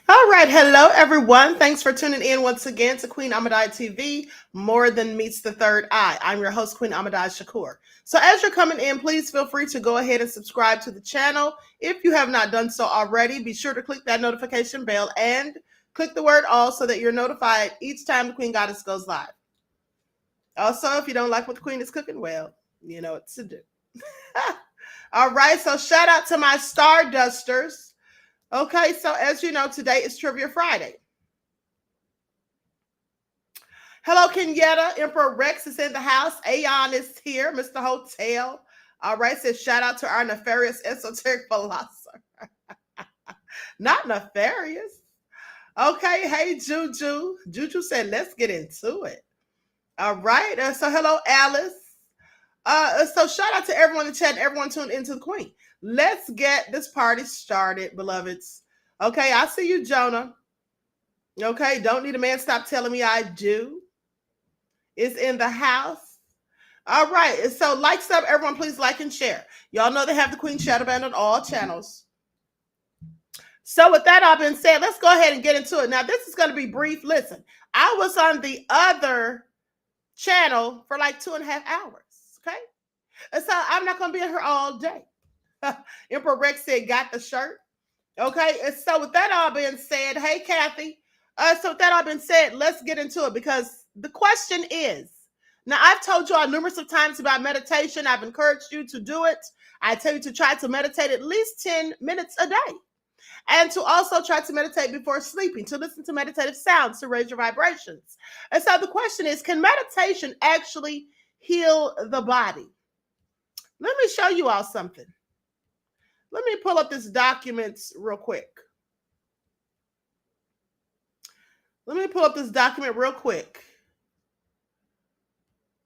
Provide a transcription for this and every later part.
All right. Hello, everyone. Thanks for tuning in once again to Queen Amadai TV, More Than Meets the Third Eye. I'm your host, Queen AmadaiShakur. So as you're coming in, please feel free to go ahead and subscribe to the channel. If you have not done so already, be sure to click that notification bell and click the word all so that you're notified each time the Queen Goddess goes live. Also, if you don't like what the Queen is cooking, well, you know what to do. All right. So shout out to my Stardusters. Okay, so as you know, today is Trivia Friday. Hello, Kenyatta. Emperor Rex is in the house. Aeon is here. Mr. Hotel. All right, says shout out to our nefarious esoteric philosopher. Not nefarious. Okay, hey, Juju. Juju said, let's get into it. All right, so hello, Alice. So shout out to everyone in the chat and everyone tuned into the Queen. Let's get this party started, beloveds. Okay, I see you, Jonah. Okay, don't need a man stop telling me I do. It's in the house. All right, so likes up, everyone, please like and share. Y'all know they have the Queen Shadow Band on all channels. So with that all being said, let's go ahead and get into it. Now, this is going to be brief. Listen, I was on the other channel for like 2.5 hours, okay? And so I'm not going to be in here all day. Emperor Rex said, got the shirt. Okay, and so with that all being said, hey, Kathy. So with that all being said, let's get into it because the question is, now I've told you all numerous of times about meditation. I've encouraged you to do it. I tell you to try to meditate at least 10 minutes a day and to also try to meditate before sleeping, to listen to meditative sounds to raise your vibrations. And so the question is, can meditation actually heal the body? Let me show you all something. Let me pull up this documents real quick.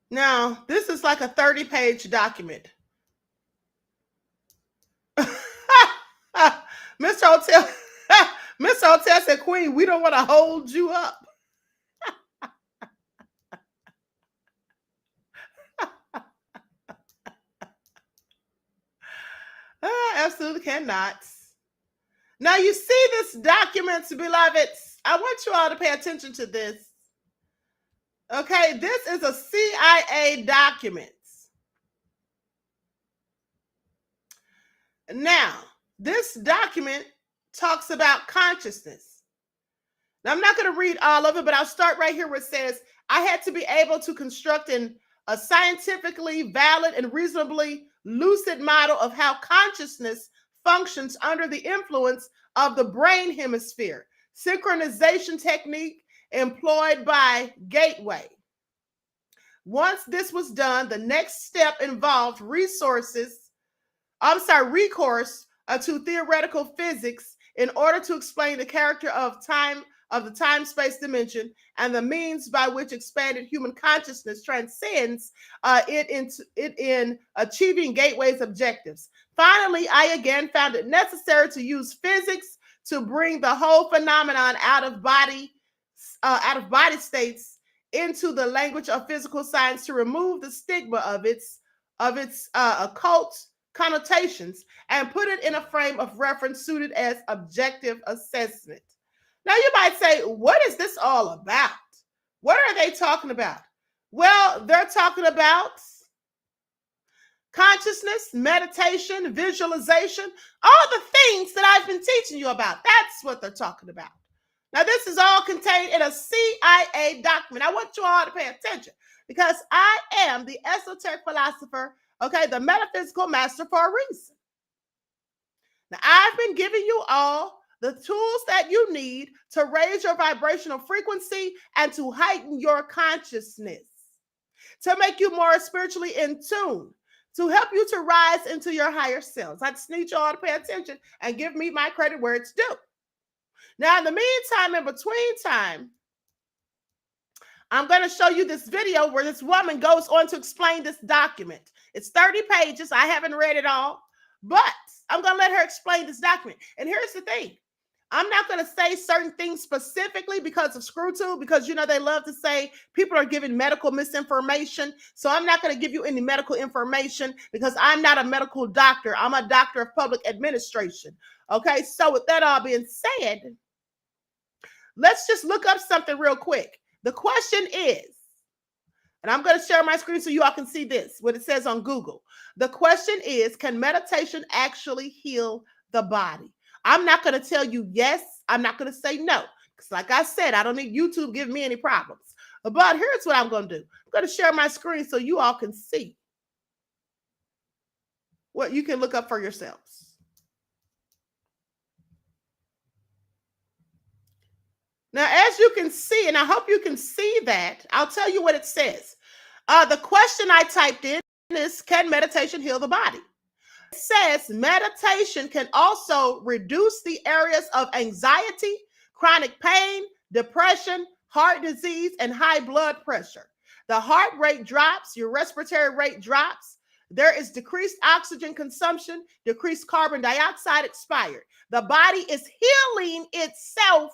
Now, this is like a 30-page document. Mr. Hotel, Mr. Hotel said, Queen, we don't want to hold you up. Absolutely cannot. Now, you see this document, beloveds. I want you all to pay attention to this. Okay, this is a CIA document. Now, this document talks about consciousness. Now, I'm not going to read all of it, but I'll start right here where it says, I had to be able to construct a scientifically valid and reasonably lucid model of how consciousness functions under the influence of the brain hemisphere. Synchronization technique employed by Gateway. Once this was done, the next step involved recourse to theoretical physics in order to explain the character of the time-space dimension and the means by which expanded human consciousness transcends it in achieving Gateway's objectives. Finally, I again found it necessary to use physics to bring the whole phenomenon out of body states into the language of physical science to remove the stigma of its occult connotations and put it in a frame of reference suited as objective assessment. Now you might say, what is this all about? What are they talking about? Well, they're talking about consciousness, meditation, visualization, all the things that I've been teaching you about. That's what they're talking about. Now, this is all contained in a CIA document. I want you all to pay attention because I am the esoteric philosopher, okay, the metaphysical master for a reason. Now, I've been giving you all the tools that you need to raise your vibrational frequency and to heighten your consciousness, to make you more spiritually in tune, to help you to rise into your higher selves. I just need you all to pay attention and give me my credit where it's due. Now, in the meantime, in between time, I'm going to show you this video where this woman goes on to explain this document. It's 30 pages. I haven't read it all, but I'm going to let her explain this document. And here's the thing. I'm not going to say certain things specifically because of ScrewTube, because, you know, they love to say people are giving medical misinformation. So I'm not going to give you any medical information because I'm not a medical doctor. I'm a doctor of public administration. Okay. So with that all being said, let's just look up something real quick. The question is, and I'm going to share my screen so you all can see this, what it says on Google. The question is, can meditation actually heal the body? I'm not going to tell you yes. I'm not going to say no. Because like I said, I don't need YouTube giving me any problems. But here's what I'm going to do. I'm going to share my screen so you all can see what you can look up for yourselves. Now, as you can see, and I hope you can see that, I'll tell you what it says. The question I typed in is, can meditation heal the body? It says meditation can also reduce the areas of anxiety, chronic pain, depression, heart disease, and high blood pressure. The heart rate drops, your respiratory rate drops. There is decreased oxygen consumption, decreased carbon dioxide expired. The body is healing itself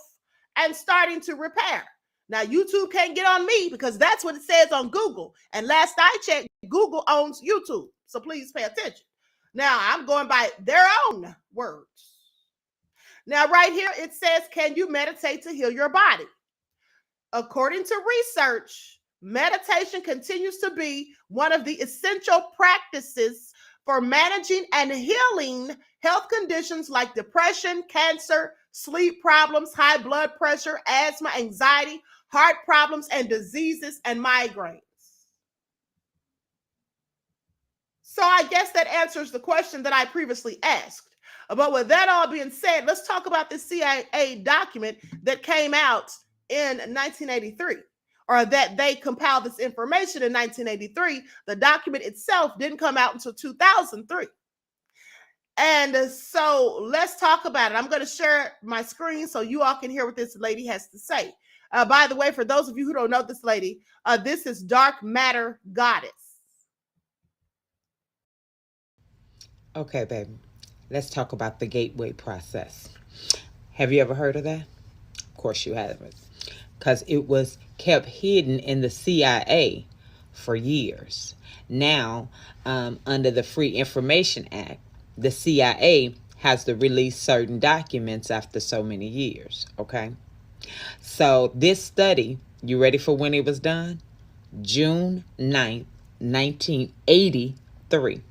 and starting to repair. Now, YouTube can't get on me because that's what it says on Google. And last I checked, Google owns YouTube. So please pay attention. Now, I'm going by their own words. Now, right here, it says, can you meditate to heal your body? According to research, meditation continues to be one of the essential practices for managing and healing health conditions like depression, cancer, sleep problems, high blood pressure, asthma, anxiety, heart problems, and diseases and migraines. So I guess that answers the question that I previously asked. But with that all being said, let's talk about this CIA document that came out in 1983, or that they compiled this information in 1983. The document itself didn't come out until 2003. And so let's talk about it. I'm going to share my screen so you all can hear what this lady has to say. By the way, for those of you who don't know this lady, this is Dark Matter Goddess. Okay, baby. Let's talk about the gateway process. Have you ever heard of that? Of course you haven't. Because it was kept hidden in the CIA for years. Now, under the Free Information Act, the CIA has to release certain documents after so many years, okay? So this study, you ready for when it was done? June 9th, 1983.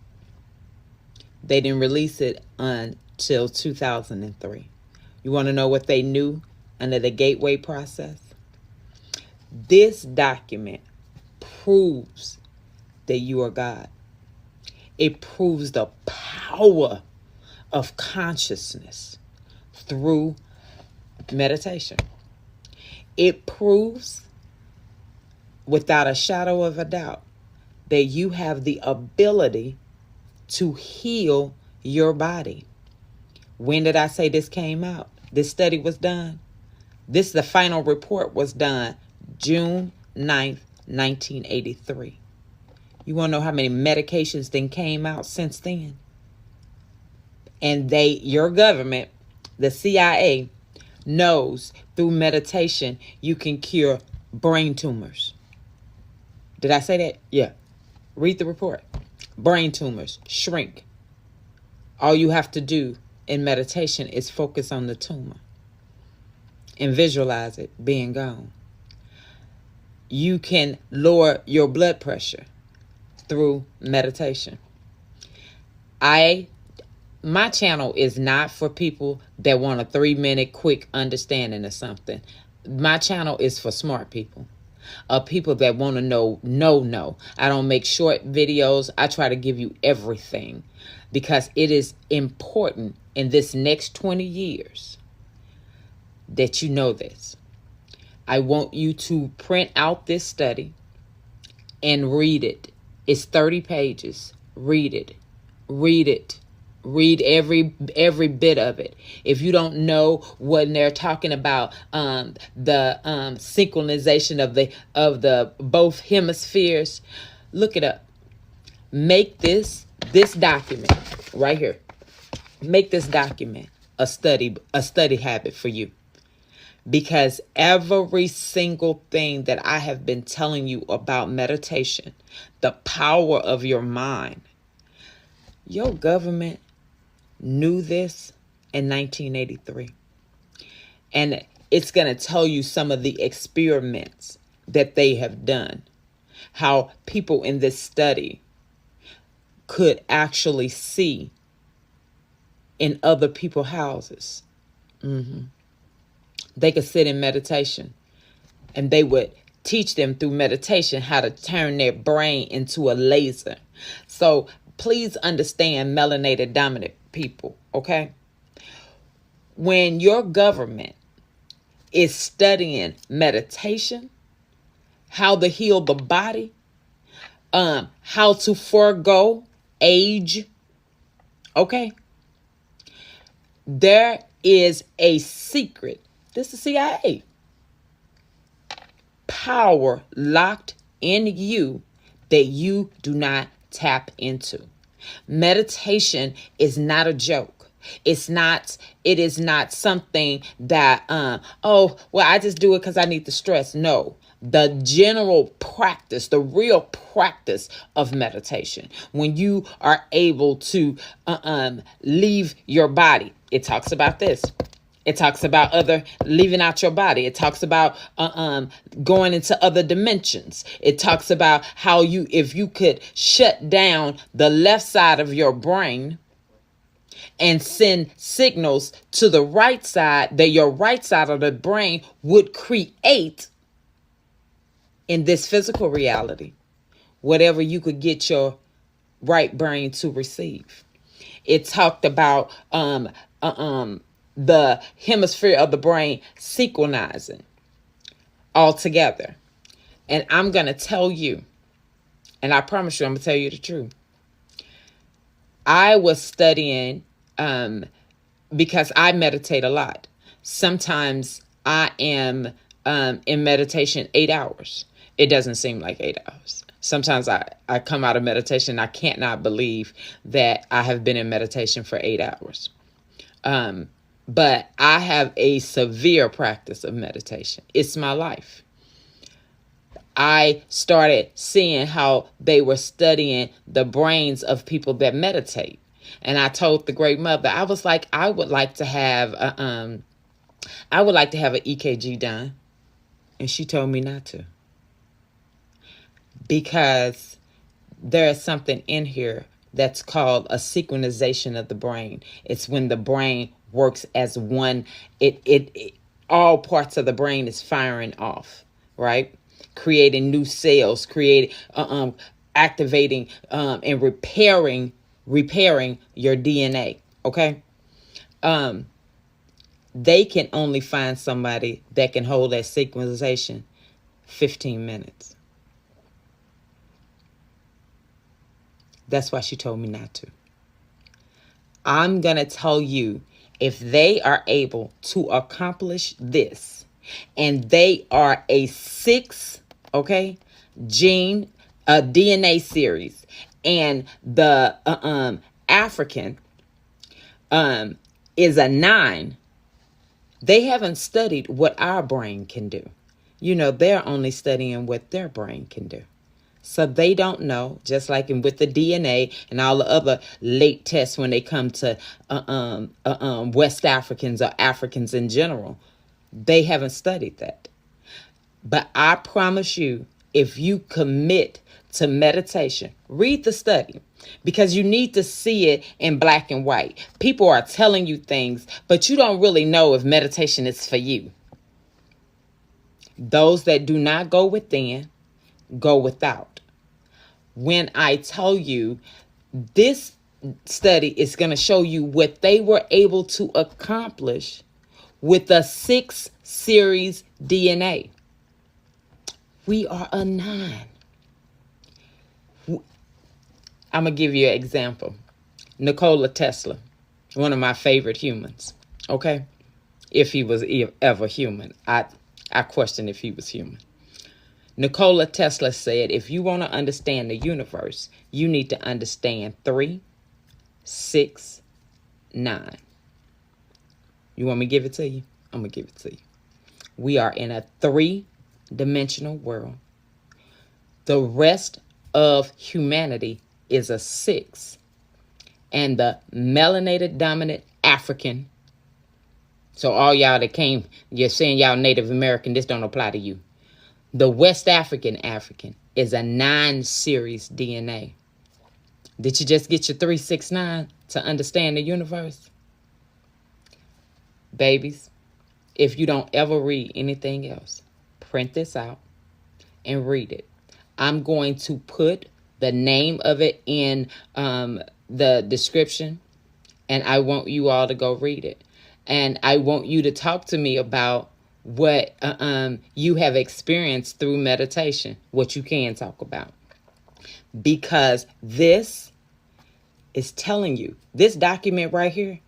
They didn't release it until 2003. You want to know what they knew under the gateway process? This document proves that you are God. It proves the power of consciousness through meditation. It proves without a shadow of a doubt that you have the ability to heal your body. When did I say this came out? This study was done. The final report was done June 9th, 1983. You want to know how many medications then came out since then? And your government, the CIA, knows through meditation you can cure brain tumors. Did I say that? Yeah. Read the report. Brain tumors shrink. All you have to do in meditation is focus on the tumor and visualize it being gone. You can lower your blood pressure through meditation. My channel is not for people that want a 3-minute quick understanding of something. My channel is for smart people. People that want to know. I don't make short videos. I try to give you everything because it is important in this next 20 years that you know this. I want you to print out this study and read it. It's 30 pages. Read it. Read it. Read every bit of it. If you don't know when they're talking about the synchronization of the both hemispheres, look it up. Make this document right here. Make this document a study habit for you. Because every single thing that I have been telling you about meditation, the power of your mind, your government knew this in 1983. And it's going to tell you some of the experiments that they have done, how people in this study could actually see in other people's houses. They could sit in meditation, and they would teach them through meditation how to turn their brain into a laser. So please understand, melanated dominant people, okay? When your government is studying meditation, how to heal the body, how to forego age, okay? There is a secret. This is CIA. Power locked in you that you do not tap into. Meditation is not a joke. It is not something that, I just do it because I need the stress. No, the general practice, the real practice of meditation, when you are able to leave your body, it talks about this. It talks about leaving out your body. It talks about going into other dimensions. It talks about how if you could shut down the left side of your brain and send signals to the right side, that your right side of the brain would create in this physical reality whatever you could get your right brain to receive. It talked about the hemisphere of the brain synchronizing all together. And I'm going to tell you, and I promise you, I'm going to tell you the truth. I was studying because I meditate a lot. Sometimes I am in meditation 8 hours. It doesn't seem like 8 hours. Sometimes I come out of meditation, I can't not believe that I have been in meditation for 8 hours. But I have a severe practice of meditation. It's my life. I started seeing how they were studying the brains of people that meditate. And I told the great mother, I was like, I would like to have an EKG done. And she told me not to. Because there is something in here that's called a synchronization of the brain. It's when the brain works as one. It all parts of the brain is firing off, right? Creating new cells, activating and repairing your DNA. Okay. They can only find somebody that can hold that synchronization 15 minutes. That's why she told me not to. I'm going to tell you, if they are able to accomplish this, and they are a 6, gene, DNA series, and the African is a 9, they haven't studied what our brain can do. They're only studying what their brain can do. So they don't know, just like with the DNA and all the other late tests when they come to West Africans or Africans in general. They haven't studied that. But I promise you, if you commit to meditation, read the study, because you need to see it in black and white. People are telling you things, but you don't really know if meditation is for you. Those that do not go within, go without. When I tell you, this study is going to show you what they were able to accomplish with a 6 series DNA. We are a 9. I'm going to give you an example. Nikola Tesla, one of my favorite humans. Okay? If he was ever human. I question if he was human. Nikola Tesla said, if you want to understand the universe, you need to understand 3, 6, 9. You want me to give it to you? I'm going to give it to you. We are in a 3-dimensional world. The rest of humanity is a 6. And the melanated dominant African, so all y'all that came, you're saying y'all Native American, this don't apply to you. The West African is a 9 series DNA. Did you just get your 369 to understand the universe? Babies, if you don't ever read anything else, print this out and read it. I'm going to put the name of it in the description, and I want you all to go read it. And I want you to talk to me about what you have experienced through meditation, what you can talk about. Because this is telling you, this document right here,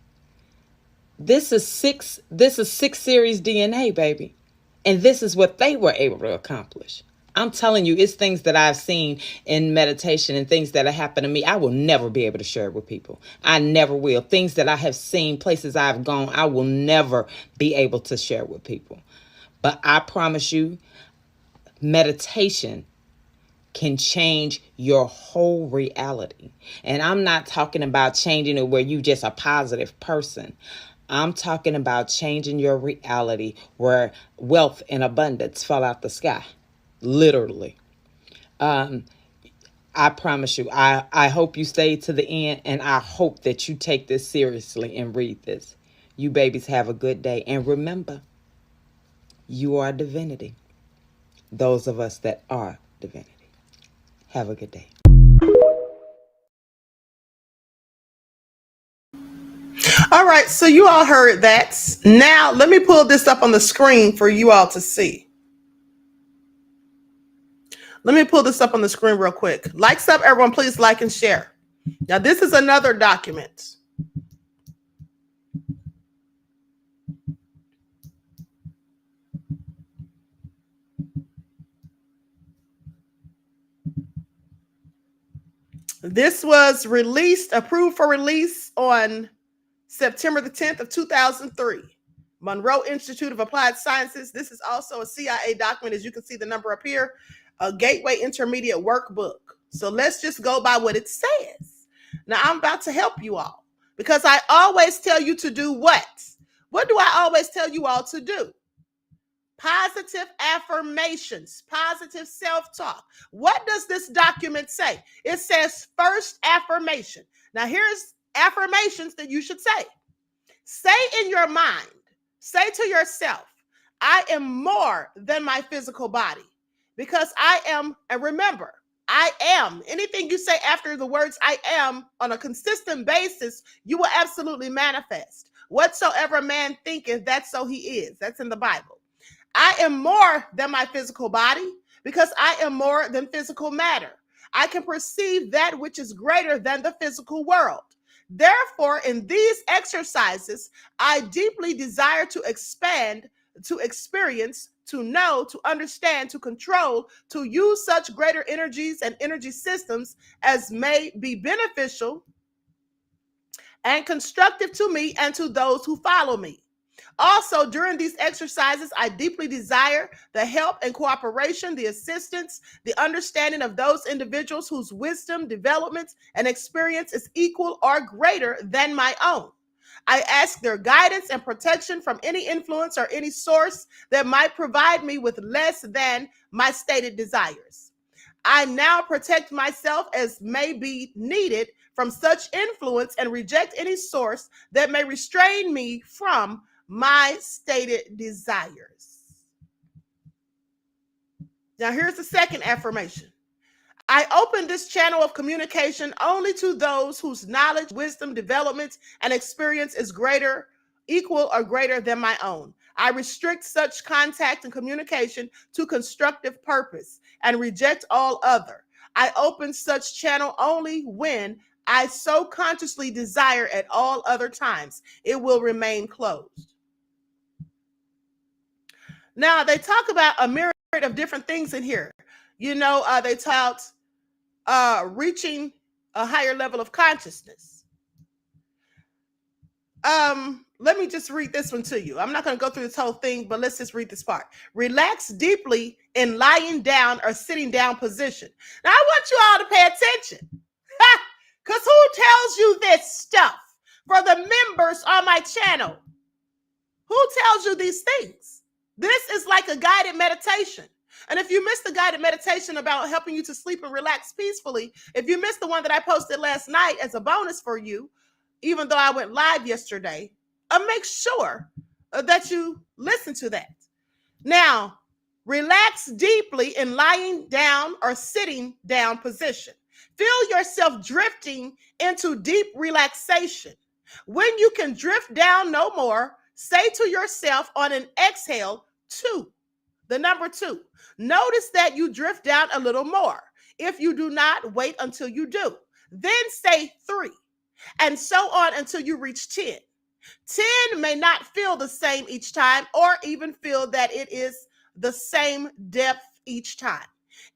this is 6 series DNA, baby. And this is what they were able to accomplish. I'm telling you, it's things that I've seen in meditation and things that have happened to me. I will never be able to share it with people. I never will. Things that I have seen, places I've gone, I will never be able to share with people. But I promise you, meditation can change your whole reality. And I'm not talking about changing it where you just a positive person. I'm talking about changing your reality where wealth and abundance fall out the sky. Literally. I promise you, I hope you stay to the end, and I hope that you take this seriously and read this. You babies have a good day. And remember, you are divinity. Those of us that are divinity. Have a good day. All right, so you all heard that. Now, let me pull this up on the screen for you all to see. Let me pull this up on the screen real quick. Likes up, everyone, please like and share. Now, this is another document. This was approved for release on September the 10th of 2003. Monroe Institute of Applied Sciences. This is also a CIA document, as you can see the number up here, a Gateway Intermediate Workbook. So let's just go by what it says. Now, I'm about to help you all because I always tell you to do what? What do I always tell you all to do? Positive affirmations, positive self-talk. What does this document say? It says first affirmation. Now, here's affirmations that you should say. Say in your mind, say to yourself, I am more than my physical body because I am, and remember, I am. Anything you say after the words I am on a consistent basis, you will absolutely manifest. Whatsoever man thinketh, that's so he is. That's in the Bible. I am more than my physical body because I am more than physical matter. I can perceive that which is greater than the physical world. Therefore, in these exercises, I deeply desire to expand, to experience, to know, to understand, to control, to use such greater energies and energy systems as may be beneficial and constructive to me and to those who follow me. Also, during these exercises, I deeply desire the help and cooperation, the assistance, the understanding of those individuals whose wisdom, development, and experience is equal or greater than my own. I ask their guidance and protection from any influence or any source that might provide me with less than my stated desires. I now protect myself as may be needed from such influence and reject any source that may restrain me from my stated desires. Now, here's the second affirmation. I open this channel of communication only to those whose knowledge, wisdom, development, and experience is greater, equal, or greater than my own. I restrict such contact and communication to constructive purpose and reject all other. I open such channel only when I so consciously desire at all other times. It will remain closed. Now, they talk about a myriad of different things in here. They talk about reaching a higher level of consciousness. Let me just read this one to you. I'm not going to go through this whole thing, but let's just read this part. Relax deeply in lying down or sitting down position. Now, I want you all to pay attention. Because who tells you this stuff? For the members on my channel, who tells you these things? This is like a guided meditation. And if you missed the guided meditation about helping you to sleep and relax peacefully, if you missed the one that I posted last night as a bonus for you, even though I went live yesterday, make sure that you listen to that. Now, relax deeply in lying down or sitting down position. Feel yourself drifting into deep relaxation. When you can drift down no more, say to yourself on an exhale, 2. The number 2. Notice that you drift down a little more. If you do not, wait until you do. Then say 3. And so on until you reach 10. 10 may not feel the same each time or even feel that it is the same depth each time.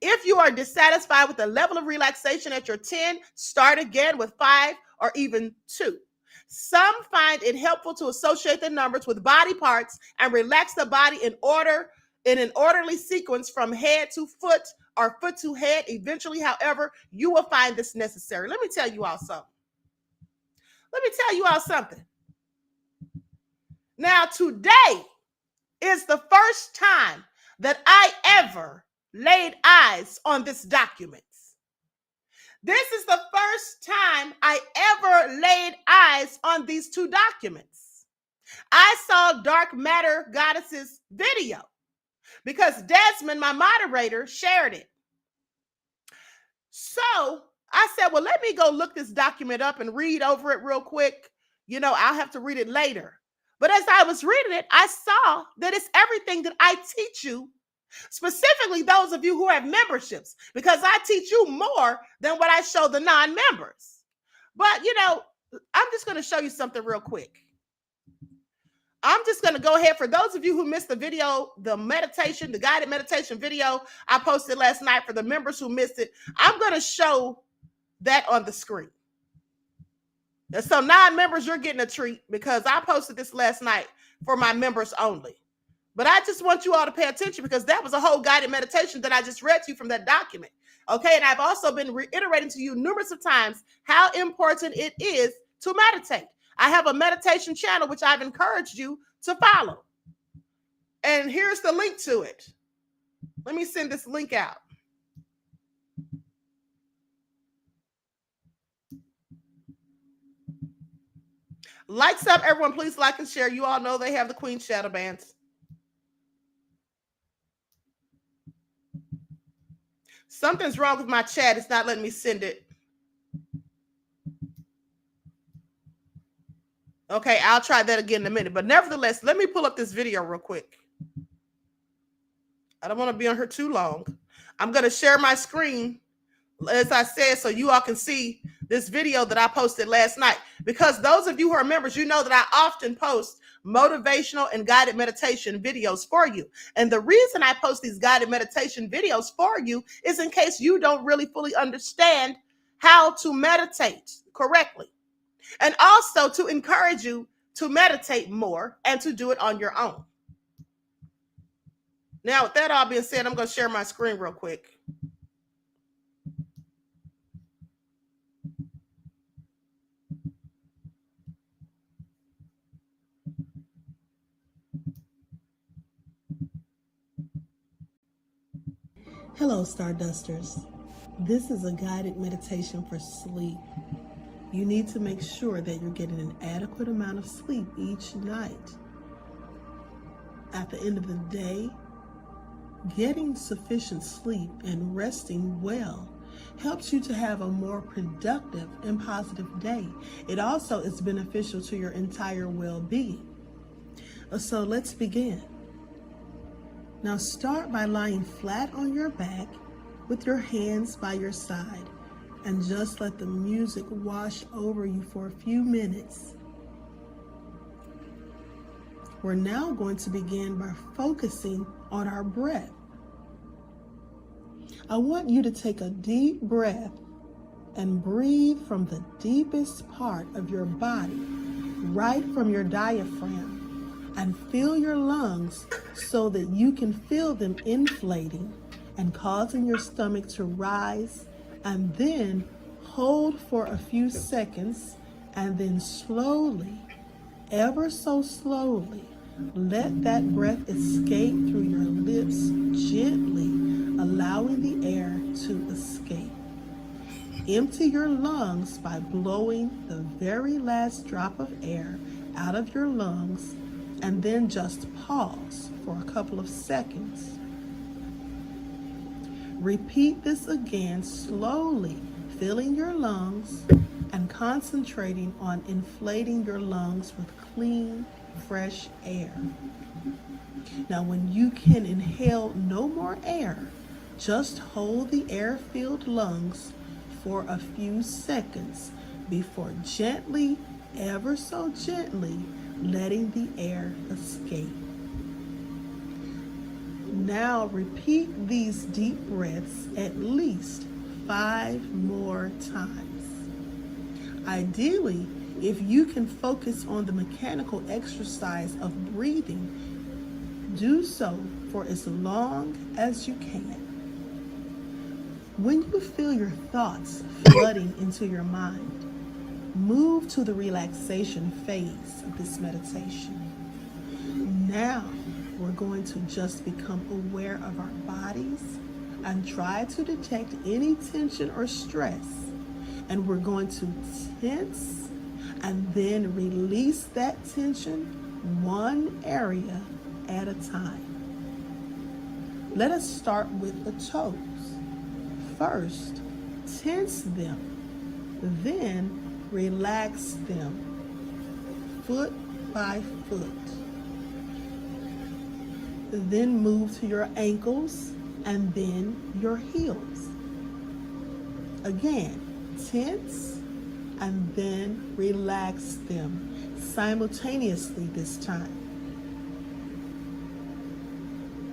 If you are dissatisfied with the level of relaxation at your 10, start again with 5 or even 2. Some find it helpful to associate the numbers with body parts and relax the body in an orderly sequence from head to foot or foot to head. Eventually, however, you will find this necessary. Let me tell you all something. Now, today is the first time that I ever laid eyes on this document. This is the first time I ever laid eyes on these 2 documents. I saw Dark Matter Goddess's video because Desmond, my moderator, shared it. So I said, well, let me go look this document up and read over it real quick. I'll have to read it later. But as I was reading it, I saw that it's everything that I teach you, specifically those of you who have memberships, because I teach you more than what I show the non-members. But, I'm just going to show you something real quick. I'm just going to go ahead. For those of you who missed the video, the guided meditation video I posted last night, for the members who missed it, I'm going to show that on the screen. And so non-members, you're getting a treat because I posted this last night for my members only. But I just want you all to pay attention because that was a whole guided meditation that I just read to you from that document. Okay, and I've also been reiterating to you numerous of times how important it is to meditate. I have a meditation channel which I've encouraged you to follow. And here's the link to it. Let me send this link out. Lights up, everyone. Please like and share. You all know they have the Queen Shadow Bands. Something's wrong with my chat. It's not letting me send it. Okay, I'll try that again in a minute. But nevertheless, let me pull up this video real quick. I don't want to be on here too long. I'm going to share my screen, as I said, so you all can see this video that I posted last night. Because those of you who are members, you know that I often post motivational and guided meditation videos for you. And the reason I post these guided meditation videos for you is in case you don't really fully understand how to meditate correctly. And also to encourage you to meditate more and to do it on your own. Now, with that all being said, I'm going to share my screen real quick. Hello, Stardusters. This is a guided meditation for sleep. You need to make sure that you're getting an adequate amount of sleep each night. At the end of the day, getting sufficient sleep and resting well helps you to have a more productive and positive day. It also is beneficial to your entire well-being. So let's begin. Now start by lying flat on your back with your hands by your side and just let the music wash over you for a few minutes. We're now going to begin by focusing on our breath. I want you to take a deep breath and breathe from the deepest part of your body, right from your diaphragm, and fill your lungs so that you can feel them inflating and causing your stomach to rise, and then hold for a few seconds, and then slowly, ever so slowly, let that breath escape through your lips gently, allowing the air to escape. Empty your lungs by blowing the very last drop of air out of your lungs, and then just pause for a couple of seconds. Repeat this again slowly, filling your lungs and concentrating on inflating your lungs with clean, fresh air. Now, when you can inhale no more air, just hold the air-filled lungs for a few seconds before gently, ever so gently, letting the air escape. Now repeat these deep breaths at least 5 more times. Ideally, if you can focus on the mechanical exercise of breathing, do so for as long as you can. When you feel your thoughts flooding into your mind, move to the relaxation phase of this meditation. Now, we're going to just become aware of our bodies and try to detect any tension or stress. And we're going to tense and then release that tension one area at a time. Let us start with the toes. First, tense them, then relax them, foot by foot. Then move to your ankles and then your heels. Again, tense and then relax them simultaneously this time.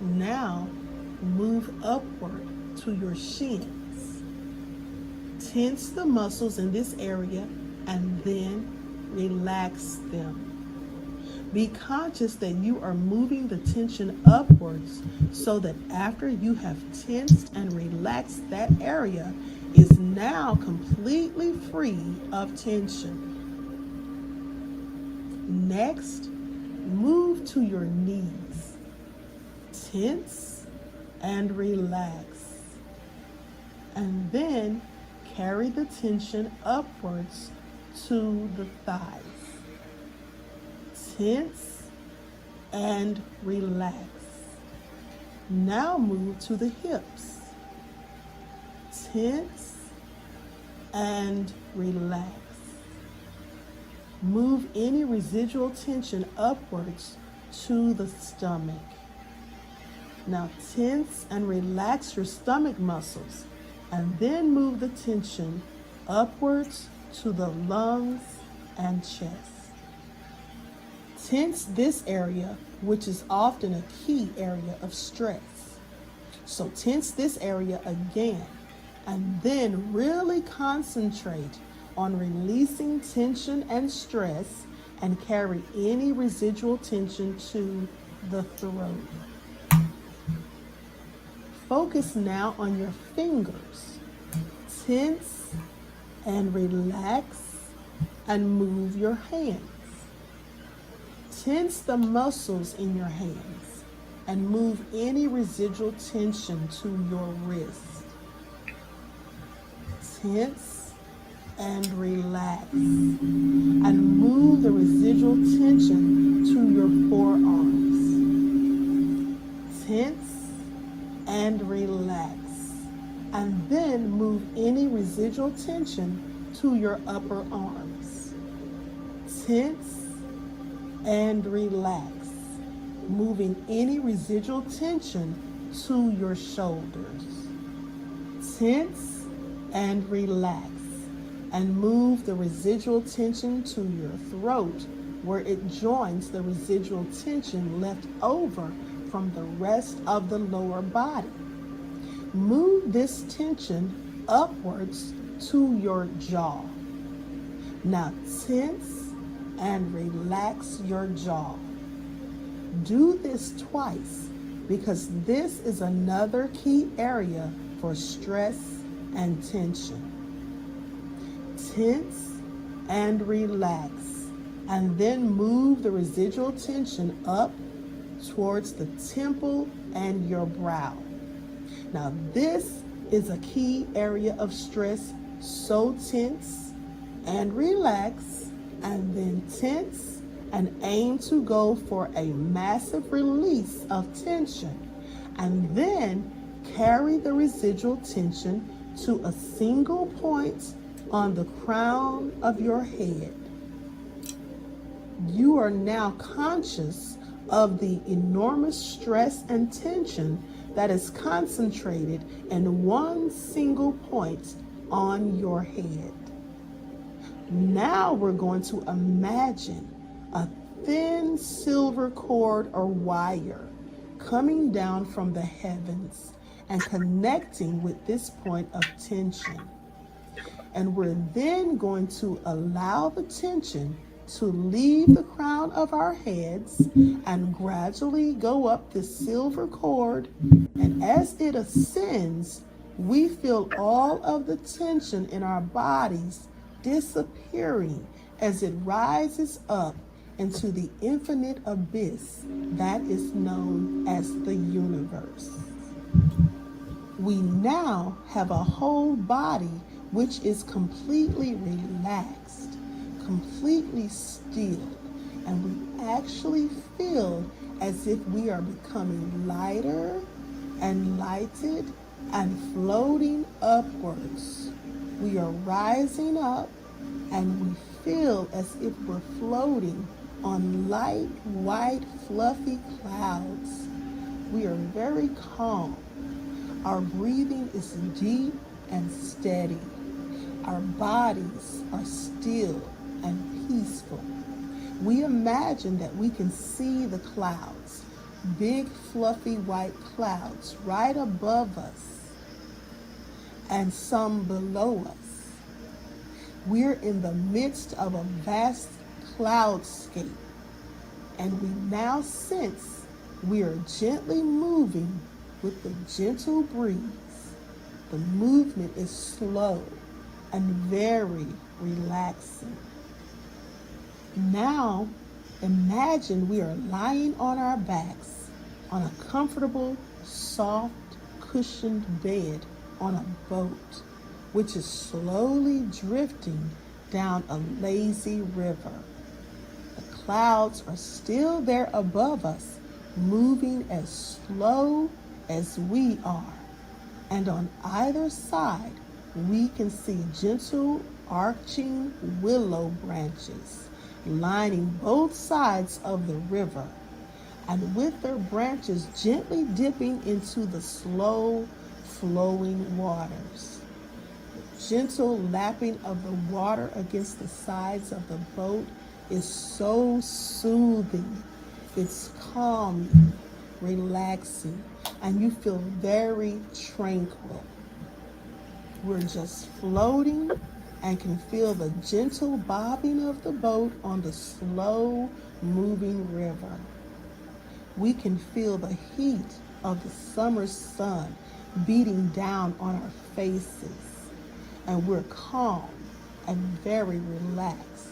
Now, move upward to your shins. Tense the muscles in this area and then relax them. Be conscious that you are moving the tension upwards so that after you have tensed and relaxed that area is now completely free of tension. Next, move to your knees. Tense and relax. And then carry the tension upwards to the thighs. Tense and relax. Now move to the hips. Tense and relax. Move any residual tension upwards to the stomach. Now tense and relax your stomach muscles and then move the tension upwards to the lungs and chest. Tense this area, which is often a key area of stress. So tense this area again, and then really concentrate on releasing tension and stress and carry any residual tension to the throat. Focus now on your fingers. Tense and relax and move your hands. Tense the muscles in your hands and move any residual tension to your wrist. Tense and relax and move the residual tension to your forearms. Tense and relax and then move any residual tension to your upper arms. Tense and relax, moving any residual tension to your shoulders. Tense and relax, and move the residual tension to your throat where it joins the residual tension left over from the rest of the lower body. Move this tension upwards to your jaw. Now tense and relax your jaw. Do this twice because this is another key area for stress and tension. Tense and relax, and then move the residual tension up towards the temple and your brow. Now this is a key area of stress, so tense and relax, and then tense and aim to go for a massive release of tension, and then carry the residual tension to a single point on the crown of your head. You are now conscious of the enormous stress and tension that is concentrated in one single point on your head. Now we're going to imagine a thin silver cord or wire coming down from the heavens and connecting with this point of tension. And we're then going to allow the tension to leave the crown of our heads and gradually go up the silver cord. And as it ascends, we feel all of the tension in our bodies disappearing as it rises up into the infinite abyss that is known as the universe. We now have a whole body which is completely relaxed, completely still, and we actually feel as if we are becoming lighter and lighted and floating upwards. We are rising up and we feel as if we're floating on light, white, fluffy clouds. We are very calm. Our breathing is deep and steady. Our bodies are still and peaceful. We imagine that we can see the clouds, big fluffy white clouds right above us and some below us. We're in the midst of a vast cloudscape, and we now sense we are gently moving with the gentle breeze. The movement is slow and very relaxing. Now, imagine we are lying on our backs on a comfortable, soft, cushioned bed on a boat, which is slowly drifting down a lazy river. The clouds are still there above us, moving as slow as we are. And on either side, we can see gentle arching willow branches lining both sides of the river, and with their branches gently dipping into the slow flowing waters. The gentle lapping of the water against the sides of the boat is so soothing. It's calming, relaxing, and you feel very tranquil. We're just floating and can feel the gentle bobbing of the boat on the slow moving river. We can feel the heat of the summer sun beating down on our faces, and we're calm and very relaxed.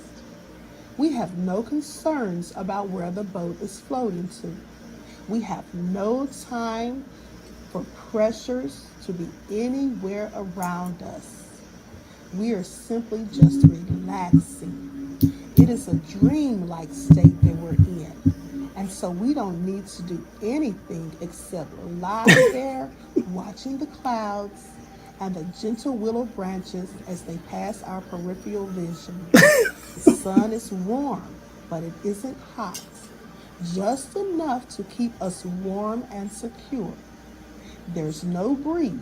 We have no concerns about where the boat is floating to. We have no time for pressures to be anywhere around us. We are simply just relaxing. It is a dream-like state that we're in. And so we don't need to do anything except lie there watching the clouds and the gentle willow branches as they pass our peripheral vision. The sun is warm, but it isn't hot. Just enough to keep us warm and secure. There's no breeze,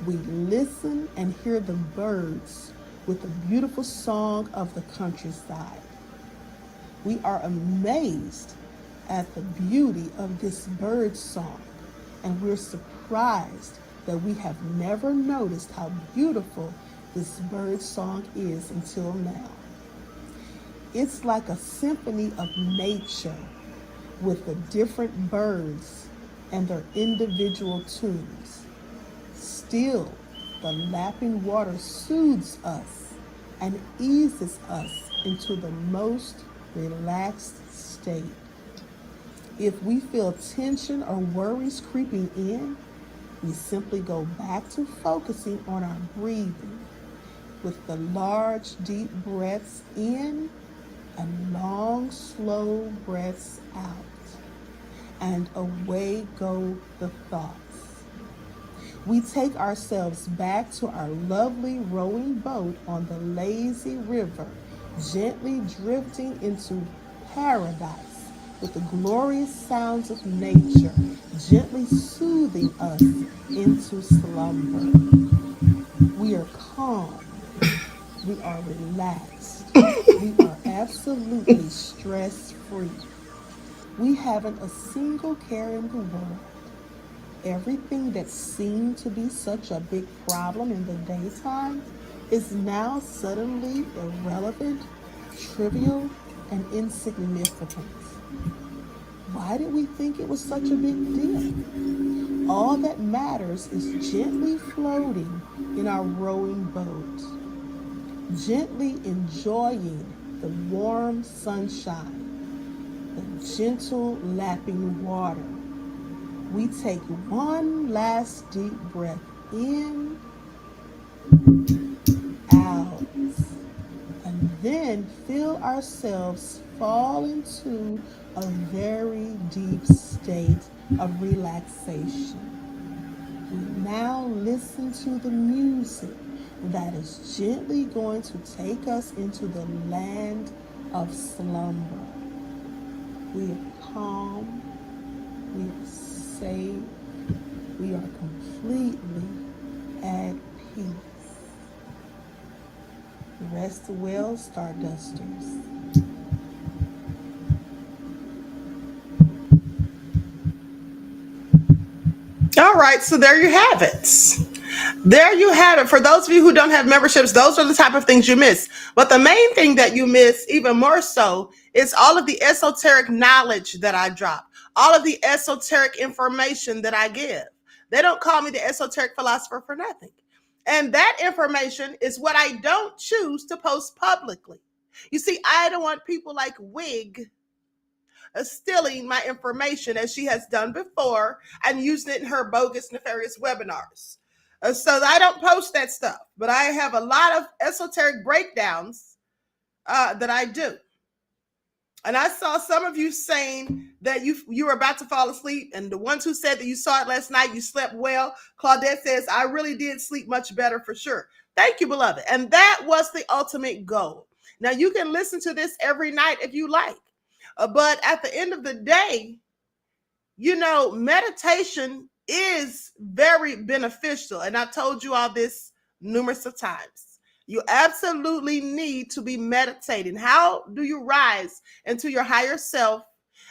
We listen and hear the birds with the beautiful song of the countryside. We are amazed at the beauty of this bird song, and we're surprised that we have never noticed how beautiful this bird song is until now. It's like a symphony of nature with the different birds and their individual tunes. Still, the lapping water soothes us and eases us into the most relaxed state. If we feel tension or worries creeping in, we simply go back to focusing on our breathing with the large, deep breaths in and long, slow breaths out. And away go the thoughts. We take ourselves back to our lovely rowing boat on the lazy river, gently drifting into paradise with the glorious sounds of nature, gently soothing us into slumber. We are calm. We are relaxed. We are absolutely stress free. We haven't a single care in the world. Everything that seemed to be such a big problem in the daytime is now suddenly irrelevant, trivial, and insignificant. Why did we think it was such a big deal? All that matters is gently floating in our rowing boat, gently enjoying the warm sunshine, the gentle lapping water. We take one last deep breath in, out, and then feel ourselves fall into a very deep state of relaxation. We now listen to the music that is gently going to take us into the land of slumber. We are calm, we are safe, we are completely at peace. Rest well, Stardusters. All right, so there you have it. There you have it. For those of you who don't have memberships, those are the type of things you miss. But the main thing that you miss, even more so, is all of the esoteric knowledge that I drop, all of the esoteric information that I give. They don't call me the esoteric philosopher for nothing. And that information is what I don't choose to post publicly. You see, I don't want people like Wig stealing my information as she has done before and using it in her bogus, nefarious webinars. So I don't post that stuff, but I have a lot of esoteric breakdowns that I do. And I saw some of you saying that you were about to fall asleep, and the ones who said that you saw it last night, you slept well. Claudette says, I really did sleep much better for sure. Thank you, beloved. And that was the ultimate goal. Now, you can listen to this every night if you like. But at the end of the day, meditation is very beneficial. And I've told you all this numerous of times. You absolutely need to be meditating. How do you rise into your higher self?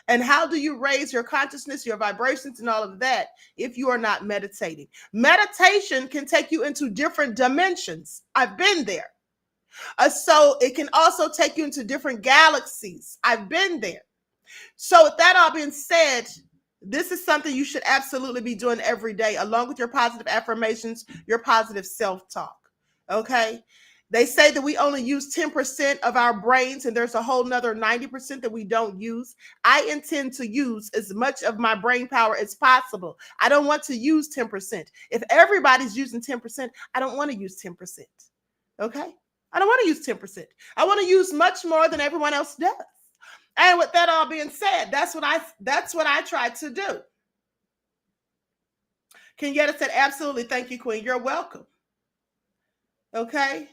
And how do you raise your consciousness, your vibrations, and all of that if you are not meditating? Meditation can take you into different dimensions. I've been there. So it can also take you into different galaxies. I've been there. So with that all being said, this is something you should absolutely be doing every day, along with your positive affirmations, your positive self-talk. Okay? They say that we only use 10% of our brains, and there's a whole nother 90% that we don't use. I intend to use as much of my brain power as possible. I don't want to use 10%. If everybody's using 10%, I don't want to use 10%. Okay? I don't want to use 10%. I want to use much more than everyone else does. And with that all being said, that's what I tried to do. Kenyatta said, absolutely. Thank you, Queen. You're welcome. Okay.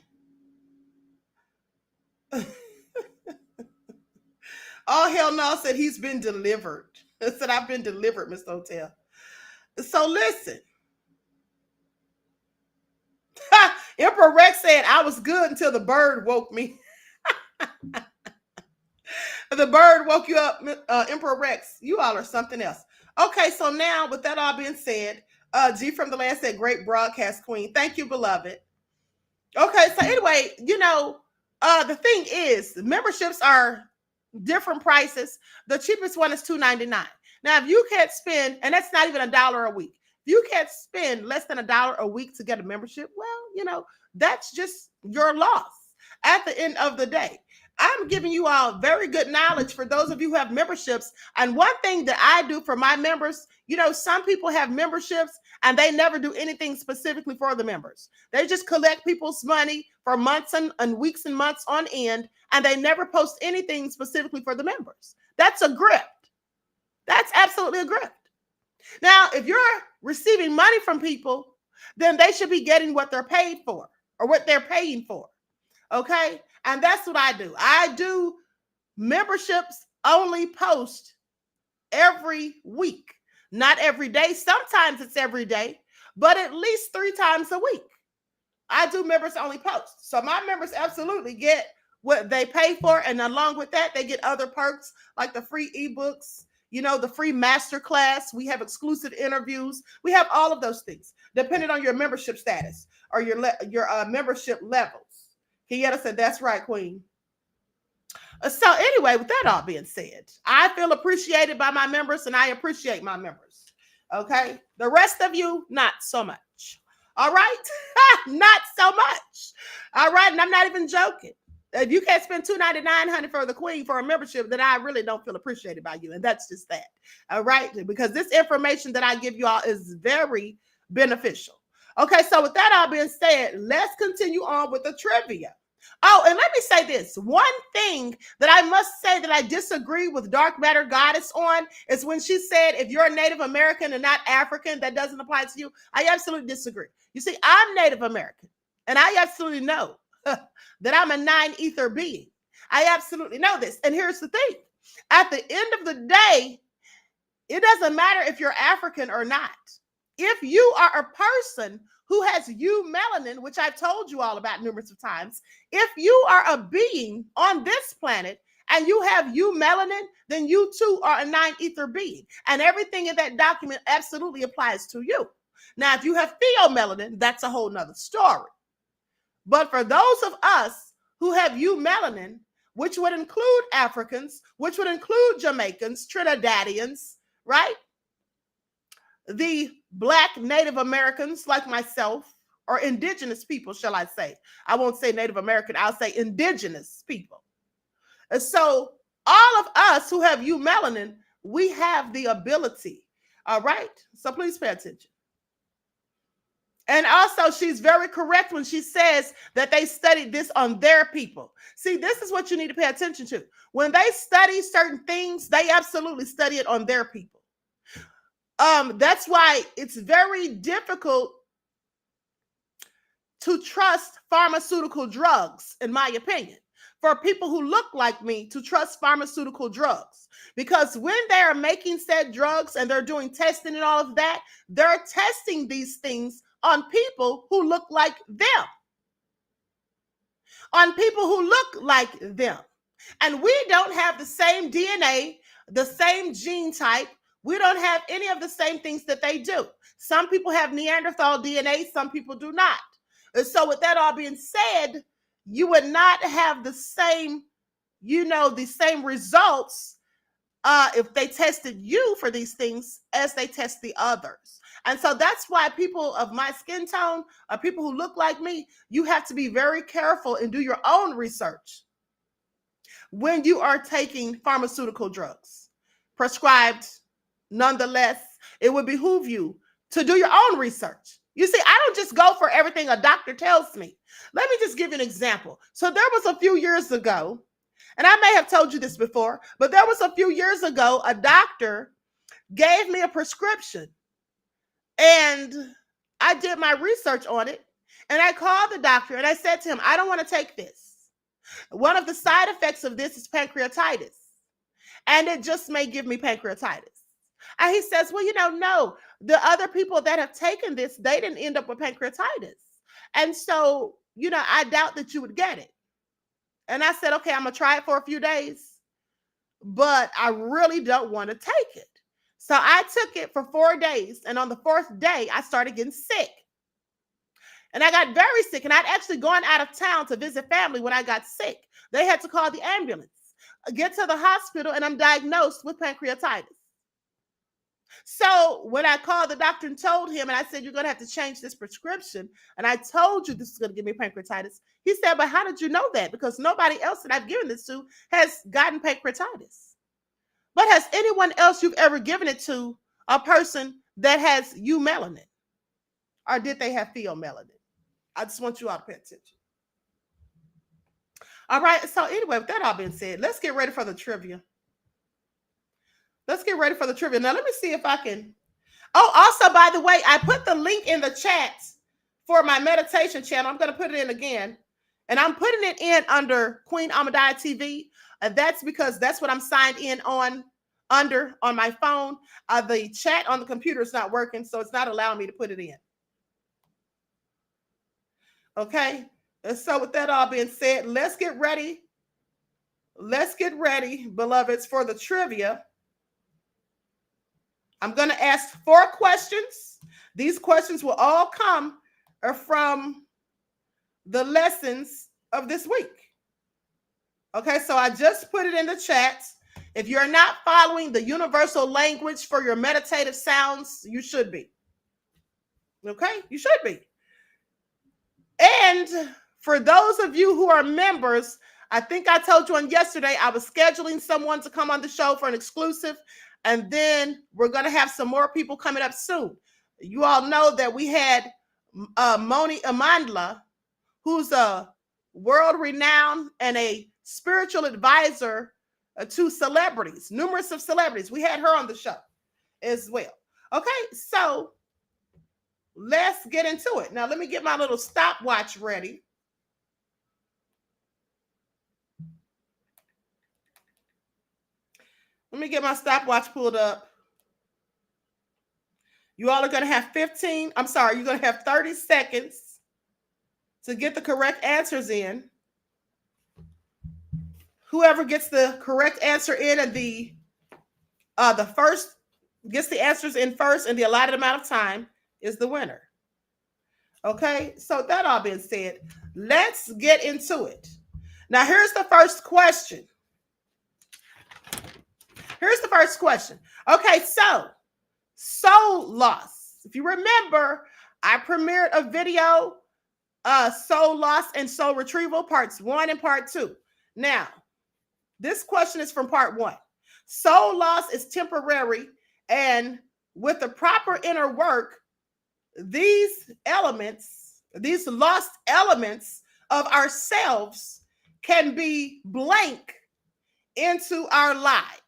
Oh, hell no, said he's been delivered. I said, I've been delivered, Mr. Hotel. So listen. Emperor Rex said, I was good until the bird woke me. The bird woke you up, Emperor Rex. You all are something else. Okay, so now with that all being said, G from the Land said, great broadcast, Queen. Thank you, beloved. Okay, so anyway, the thing is, memberships are different prices. The cheapest one is $2.99. Now, if you can't spend, and that's not even $1 a week, if you can't spend less than $1 a week to get a membership, well, that's just your loss at the end of the day. I'm giving you all very good knowledge for those of you who have memberships. And one thing that I do for my members, some people have memberships and they never do anything specifically for the members. They just collect people's money for months and weeks and months on end, and they never post anything specifically for the members. That's a grift. That's absolutely a grift. Now, if you're receiving money from people, then they should be getting what they're paid for or what they're paying for. Okay? And that's what I do. I do memberships only post every week, not every day. Sometimes it's every day, but at least 3 times a week. I do members only posts. So my members absolutely get what they pay for. And along with that, they get other perks like the free ebooks, the free masterclass. We have exclusive interviews. We have all of those things depending on your membership status or your membership levels. Kieta said, that's right, Queen. So anyway, with that all being said, I feel appreciated by my members and I appreciate my members. Okay. The rest of you, not so much. All right. Not so much. All right. And I'm not even joking. If you can't spend $2.99, honey, for the Queen for a membership, then I really don't feel appreciated by you. And that's just that. All right. Because this information that I give you all is very beneficial. Okay. So with that all being said, let's continue on with the trivia. Oh, and let me say this. One thing that I must say that I disagree with Dark Matter Goddess on is when she said, if you're a Native American and not African, that doesn't apply to you. I absolutely disagree. You see, I'm Native American, and I absolutely know that I'm a 9-ether being. I absolutely know this. And here's the thing. At the end of the day, it doesn't matter if you're African or not. If you are a person who has eumelanin, which I've told you all about numerous of times, if you are a being on this planet and you have eumelanin, then you too are a 9-ether being. And everything in that document absolutely applies to you. Now, if you have pheomelanin, that's a whole nother story. But for those of us who have eumelanin, which would include Africans, which would include Jamaicans, Trinidadians, right? The Black Native Americans like myself, or indigenous people, shall I say. I won't say Native American, I'll say indigenous people. And so all of us who have eumelanin, we have the ability, all right? So please pay attention. And also, she's very correct when she says that they studied this on their people. See, this is what you need to pay attention to. When they study certain things, they absolutely study it on their people. That's why it's very difficult to trust pharmaceutical drugs, in my opinion, for people who look like me to trust pharmaceutical drugs. Because when they're making said drugs and they're doing testing and all of that, they're testing these things on people who look like them. On people who look like them. And we don't have the same DNA, the same gene type. We don't have any of the same things that they do. Some people have Neanderthal DNA, some people do not. And so with that all being said, you would not have the same, the same results if they tested you for these things as they test the others. And so that's why people of my skin tone, or people who look like me, you have to be very careful and do your own research when you are taking pharmaceutical drugs prescribed. Nonetheless, it would behoove you to do your own research. You see, I don't just go for everything a doctor tells me. Let me just give you an example. So there was a few years ago, and I may have told you this before, but there was a few years ago, a doctor gave me a prescription, and I did my research on it, and I called the doctor, and I said to him, I don't want to take this. One of the side effects of this is pancreatitis, and it just may give me pancreatitis. And he says, well, no, the other people that have taken this, they didn't end up with pancreatitis. And so, I doubt that you would get it. And I said, okay, I'm going to try it for a few days, but I really don't want to take it. So I took it for 4 days. And on the fourth day, I started getting sick. And I got very sick. And I'd actually gone out of town to visit family when I got sick. They had to call the ambulance, get to the hospital, and I'm diagnosed with pancreatitis. So when I called the doctor and told him, and I said, you're going to have to change this prescription, and I told you this is going to give me pancreatitis, he said, but how did you know that? Because nobody else that I've given this to has gotten pancreatitis. But has anyone else you've ever given it to a person that has eumelanin? Or did they have pheomelanin? I just want you all to pay attention. All right. So anyway, with that all being said, let's get ready for the trivia. Let's get ready for the trivia. Now, let me see if I can. Oh, also, by the way, I put the link in the chat for my meditation channel. I'm going to put it in again. And I'm putting it in under Queen Amadaya TV. That's because that's what I'm signed in on my phone. The chat on the computer is not working, so it's not allowing me to put it in. Okay. And so with that all being said, let's get ready. Let's get ready, beloveds, for the trivia. I'm going to ask 4 questions. These questions will all come from the lessons of this week. Okay, so I just put it in the chat. If you're not following the universal language for your meditative sounds, you should be. Okay, you should be. And for those of you who are members, I think I told you on yesterday, I was scheduling someone to come on the show for an exclusive. And then we're going to have some more people coming up soon. You all know that we had Moni Amandla, who's a world-renowned and a spiritual advisor to celebrities, numerous of celebrities. We had her on the show as well. Okay, so let's get into it. Now, let me get my little stopwatch ready. Let me get my stopwatch pulled up. You all are going to have you're going to have 30 seconds to get the correct answers in. Whoever gets the correct answer in and the first gets the answers in first in the allotted amount of time is the winner. Okay, so that all being said, let's get into it. Now, here's the first question. Okay, so soul loss. If you remember, I premiered a video, soul loss and soul retrieval, parts 1 and part 2. Now, this question is from part 1. Soul loss is temporary, and with the proper inner work, these lost elements of ourselves can be blank into our lives.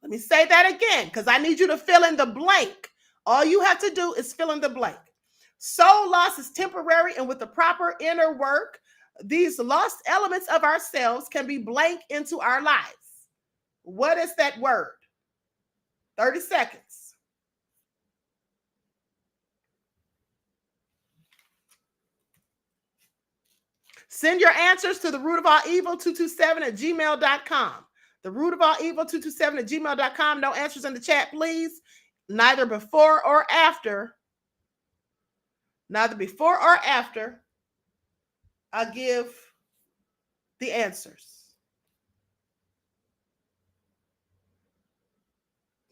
Let me say that again, because I need you to fill in the blank. All you have to do is fill in the blank. Soul loss is temporary, and with the proper inner work, these lost elements of ourselves can be blank into our lives. What is that word? 30 seconds. Send your answers to the root of all evil 227 at gmail.com. The root of all evil 227 at gmail.com. No answers in the chat, please. Neither before or after. I give the answers.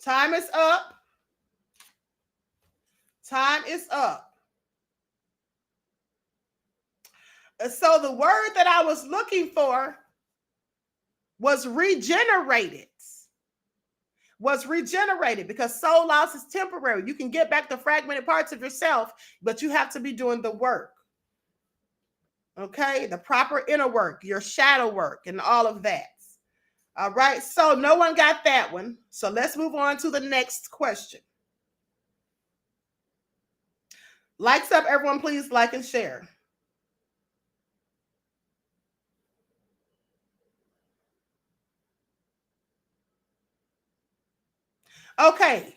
Time is up. So the word that I was looking for was regenerated. Because soul loss is temporary. You can get back the fragmented parts of yourself, but you have to be doing the work. Okay, the proper inner work, your shadow work, and all of that. All right, so no one got that one. So let's move on to the next question. Likes up, everyone, please like and share. Okay.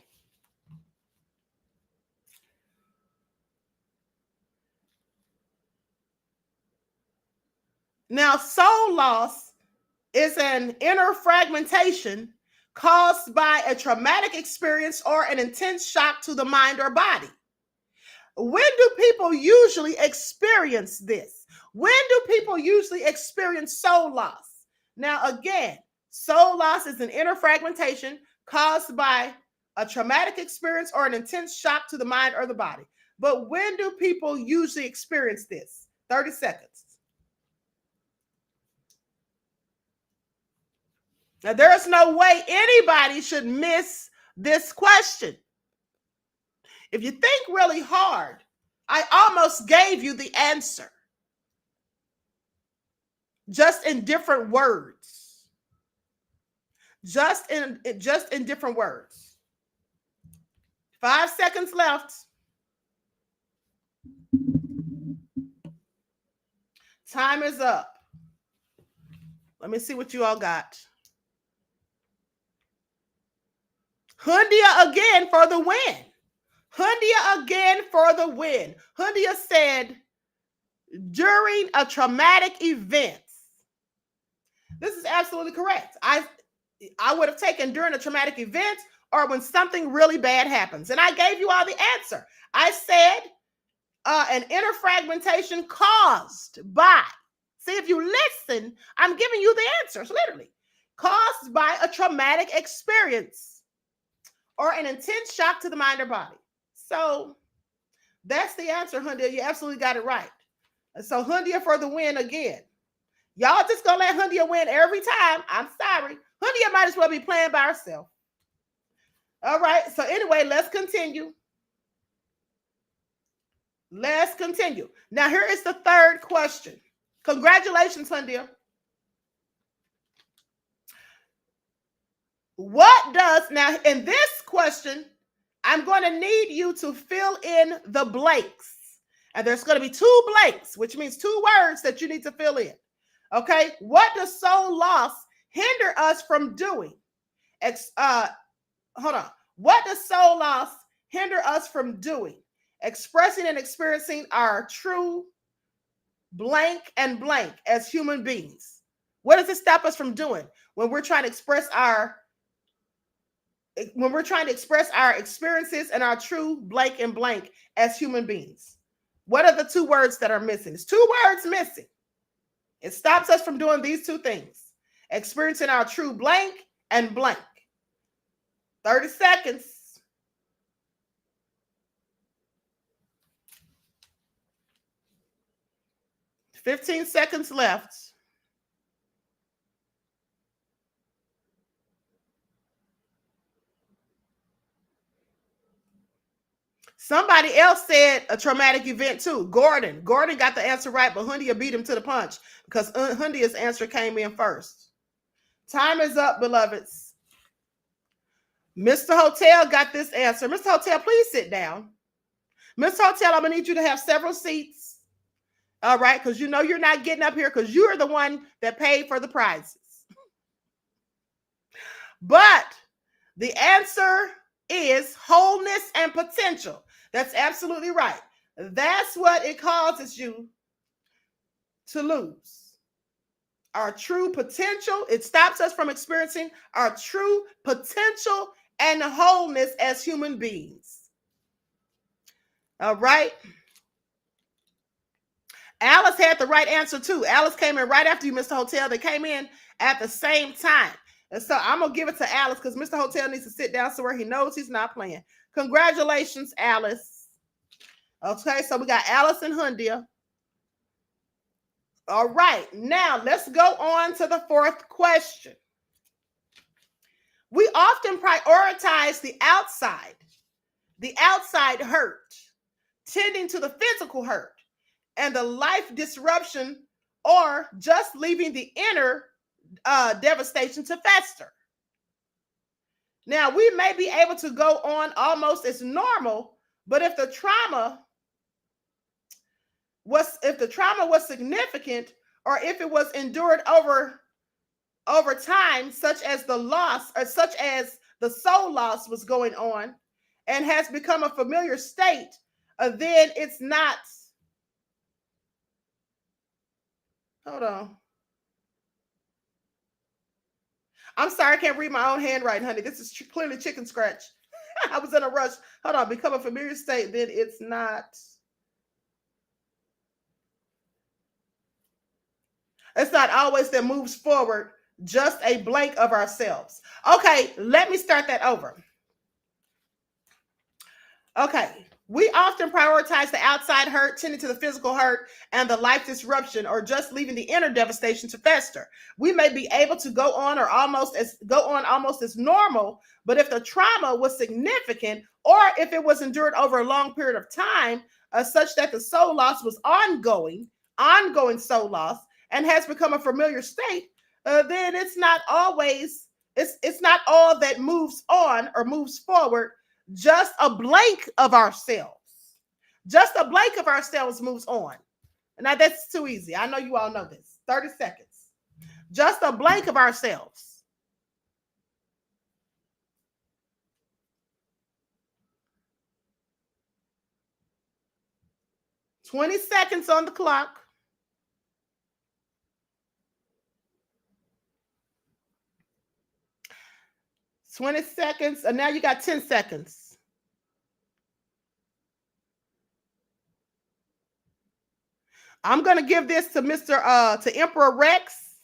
Now, soul loss is an inner fragmentation caused by a traumatic experience or an intense shock to the mind or body. When do people usually experience this? When do people usually experience soul loss? Now, again, soul loss is an inner fragmentation caused by a traumatic experience or an intense shock to the mind or the body. But when do people usually experience this? 30 seconds. Now, there is no way anybody should miss this question. If you think really hard, I almost gave you the answer, just in different words. Just in different words. 5 seconds left. Time is up. Let me see what you all got. Hundia again for the win. Hundia again for the win. Hundia said, during a traumatic event. This is absolutely correct. I would have taken during a traumatic event or when something really bad happens. And I gave you all the answer. I said an inner fragmentation caused by, see, if you listen, I'm giving you the answers, literally. Caused by a traumatic experience or an intense shock to the mind or body. So that's the answer, Hundia. You absolutely got it right. So Hundia for the win again. Y'all just gonna let Hundia win every time. I'm sorry. Hundia might as well be playing by herself. All right. So anyway, let's continue. Let's continue. Now here is the third question. Congratulations, Hundia. What does, now in this question, I'm going to need you to fill in the blanks. And there's going to be 2 blanks, which means 2 words that you need to fill in. Okay. What does soul loss hinder us from doing? Hold on. What does soul loss hinder us from doing? Expressing and experiencing our true blank and blank as human beings. What does it stop us from doing when we're trying to express our experiences and our true blank and blank as human beings? What are the 2 words that are missing? It's 2 words missing. It stops us from doing these 2 things. Experiencing our true blank and blank. 30 seconds. 15 seconds left. Somebody else said a traumatic event too. Gordon got the answer right, but Hundia beat him to the punch because Hundia's answer came in first. Time is up, beloveds. Mr. Hotel got this answer. Mr. Hotel, please sit down. Mr. Hotel, I'm going to need you to have several seats. All right, because you know you're not getting up here because you're the one that paid for the prizes. But the answer is wholeness and potential. That's absolutely right. That's what it causes you to lose. Our true potential. It stops us from experiencing our true potential and wholeness as human beings. All right. Alice had the right answer too. Alice came in right after you, Mr. Hotel. They came in at the same time. And so I'm going to give it to Alice because Mr. Hotel needs to sit down somewhere he knows he's not playing. Congratulations, Alice. Okay, so we got Alice and Hundia. All right, now let's go on to the 4th question. We often prioritize the outside hurt, tending to the physical hurt and the life disruption, or just leaving the inner devastation to fester. Now, we may be able to go on almost as normal, but if the trauma was significant, or if it was endured over time, such as the soul loss was going on and has become a familiar state, then it's not. Hold on. I'm sorry, I can't read my own handwriting, honey. This is clearly chicken scratch. I was in a rush. Hold on. Become a familiar state, then it's not. It's not always that moves forward, just a blank of ourselves. Okay, let me start that over. Okay. We often prioritize the outside hurt, tending to the physical hurt and the life disruption, or just leaving the inner devastation to fester. We may be able to go on almost as normal, but if the trauma was significant, or if it was endured over a long period of time, such that the soul loss was ongoing soul loss, and has become a familiar state, then it's not all that moves on or moves forward, just a blank of ourselves. Just a blank of ourselves moves on. Now that's too easy. I know you all know this. 30 seconds. Just a blank of ourselves. $20 seconds on the clock. $20 seconds. And now you got 10 seconds. I'm going to give this to to Emperor Rex.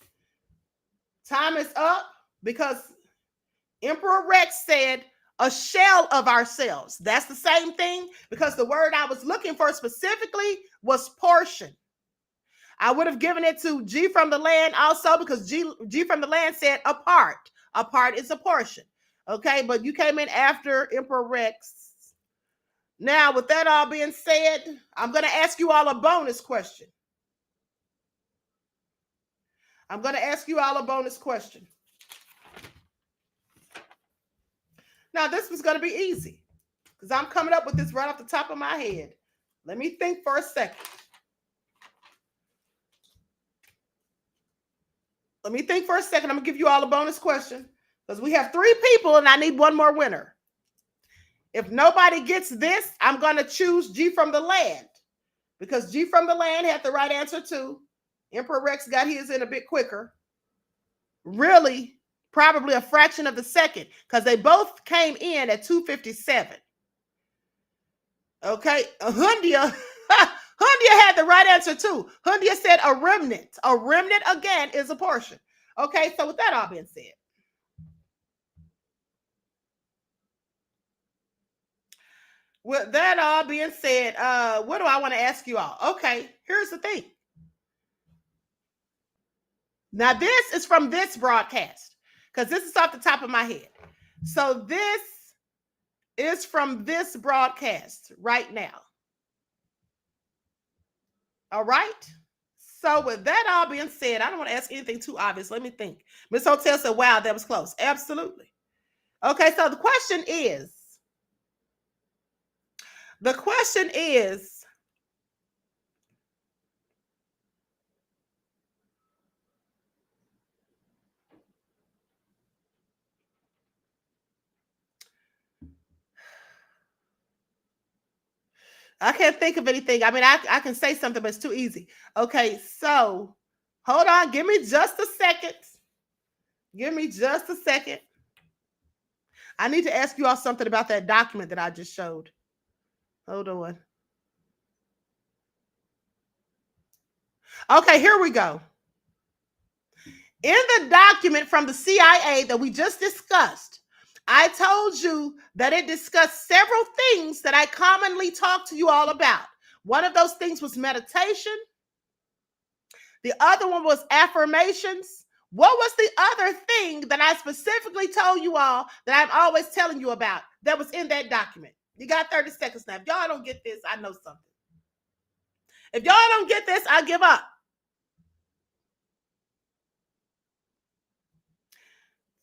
Time is up because Emperor Rex said a shell of ourselves. That's the same thing, because the word I was looking for specifically was portion. I would have given it to G from the land also, because G from the land said a part. A part is a portion. Okay, but you came in after Emperor Rex. Now, with that all being said, I'm going to ask you all a bonus question. Now, this was going to be easy because I'm coming up with this right off the top of my head. Let me think for a second. I'm going to give you all a bonus question because we have 3 people and I need one more winner. If nobody gets this, I'm going to choose G from the land, because G from the land had the right answer too. Emperor Rex got his in a bit quicker. Really, probably a fraction of the second, because they both came in at 2:57. Okay, Hundia had the right answer too. Hundia said a remnant. A remnant, again, is a portion. Okay, so with that all being said, what do I want to ask you all? Okay, here's the thing. Now, this is from this broadcast, because this is off the top of my head. So this is from this broadcast right now. All right. So with that all being said, I don't want to ask anything too obvious. Let me think. Miss Hotel said, wow, that was close. Absolutely. Okay, so the question is, I can't think of anything. I mean, I can say something, but it's too easy. Okay, so hold on. Give me just a second. I need to ask you all something about that document that I just showed. Hold on. Okay, here we go. In the document from the CIA that we just discussed, I told you that it discussed several things that I commonly talk to you all about. One of those things was meditation. The other one was affirmations. What was the other thing that I specifically told you all that I'm always telling you about that was in that document? You got 30 seconds now. If y'all don't get this, I know something. If y'all don't get this, I give up.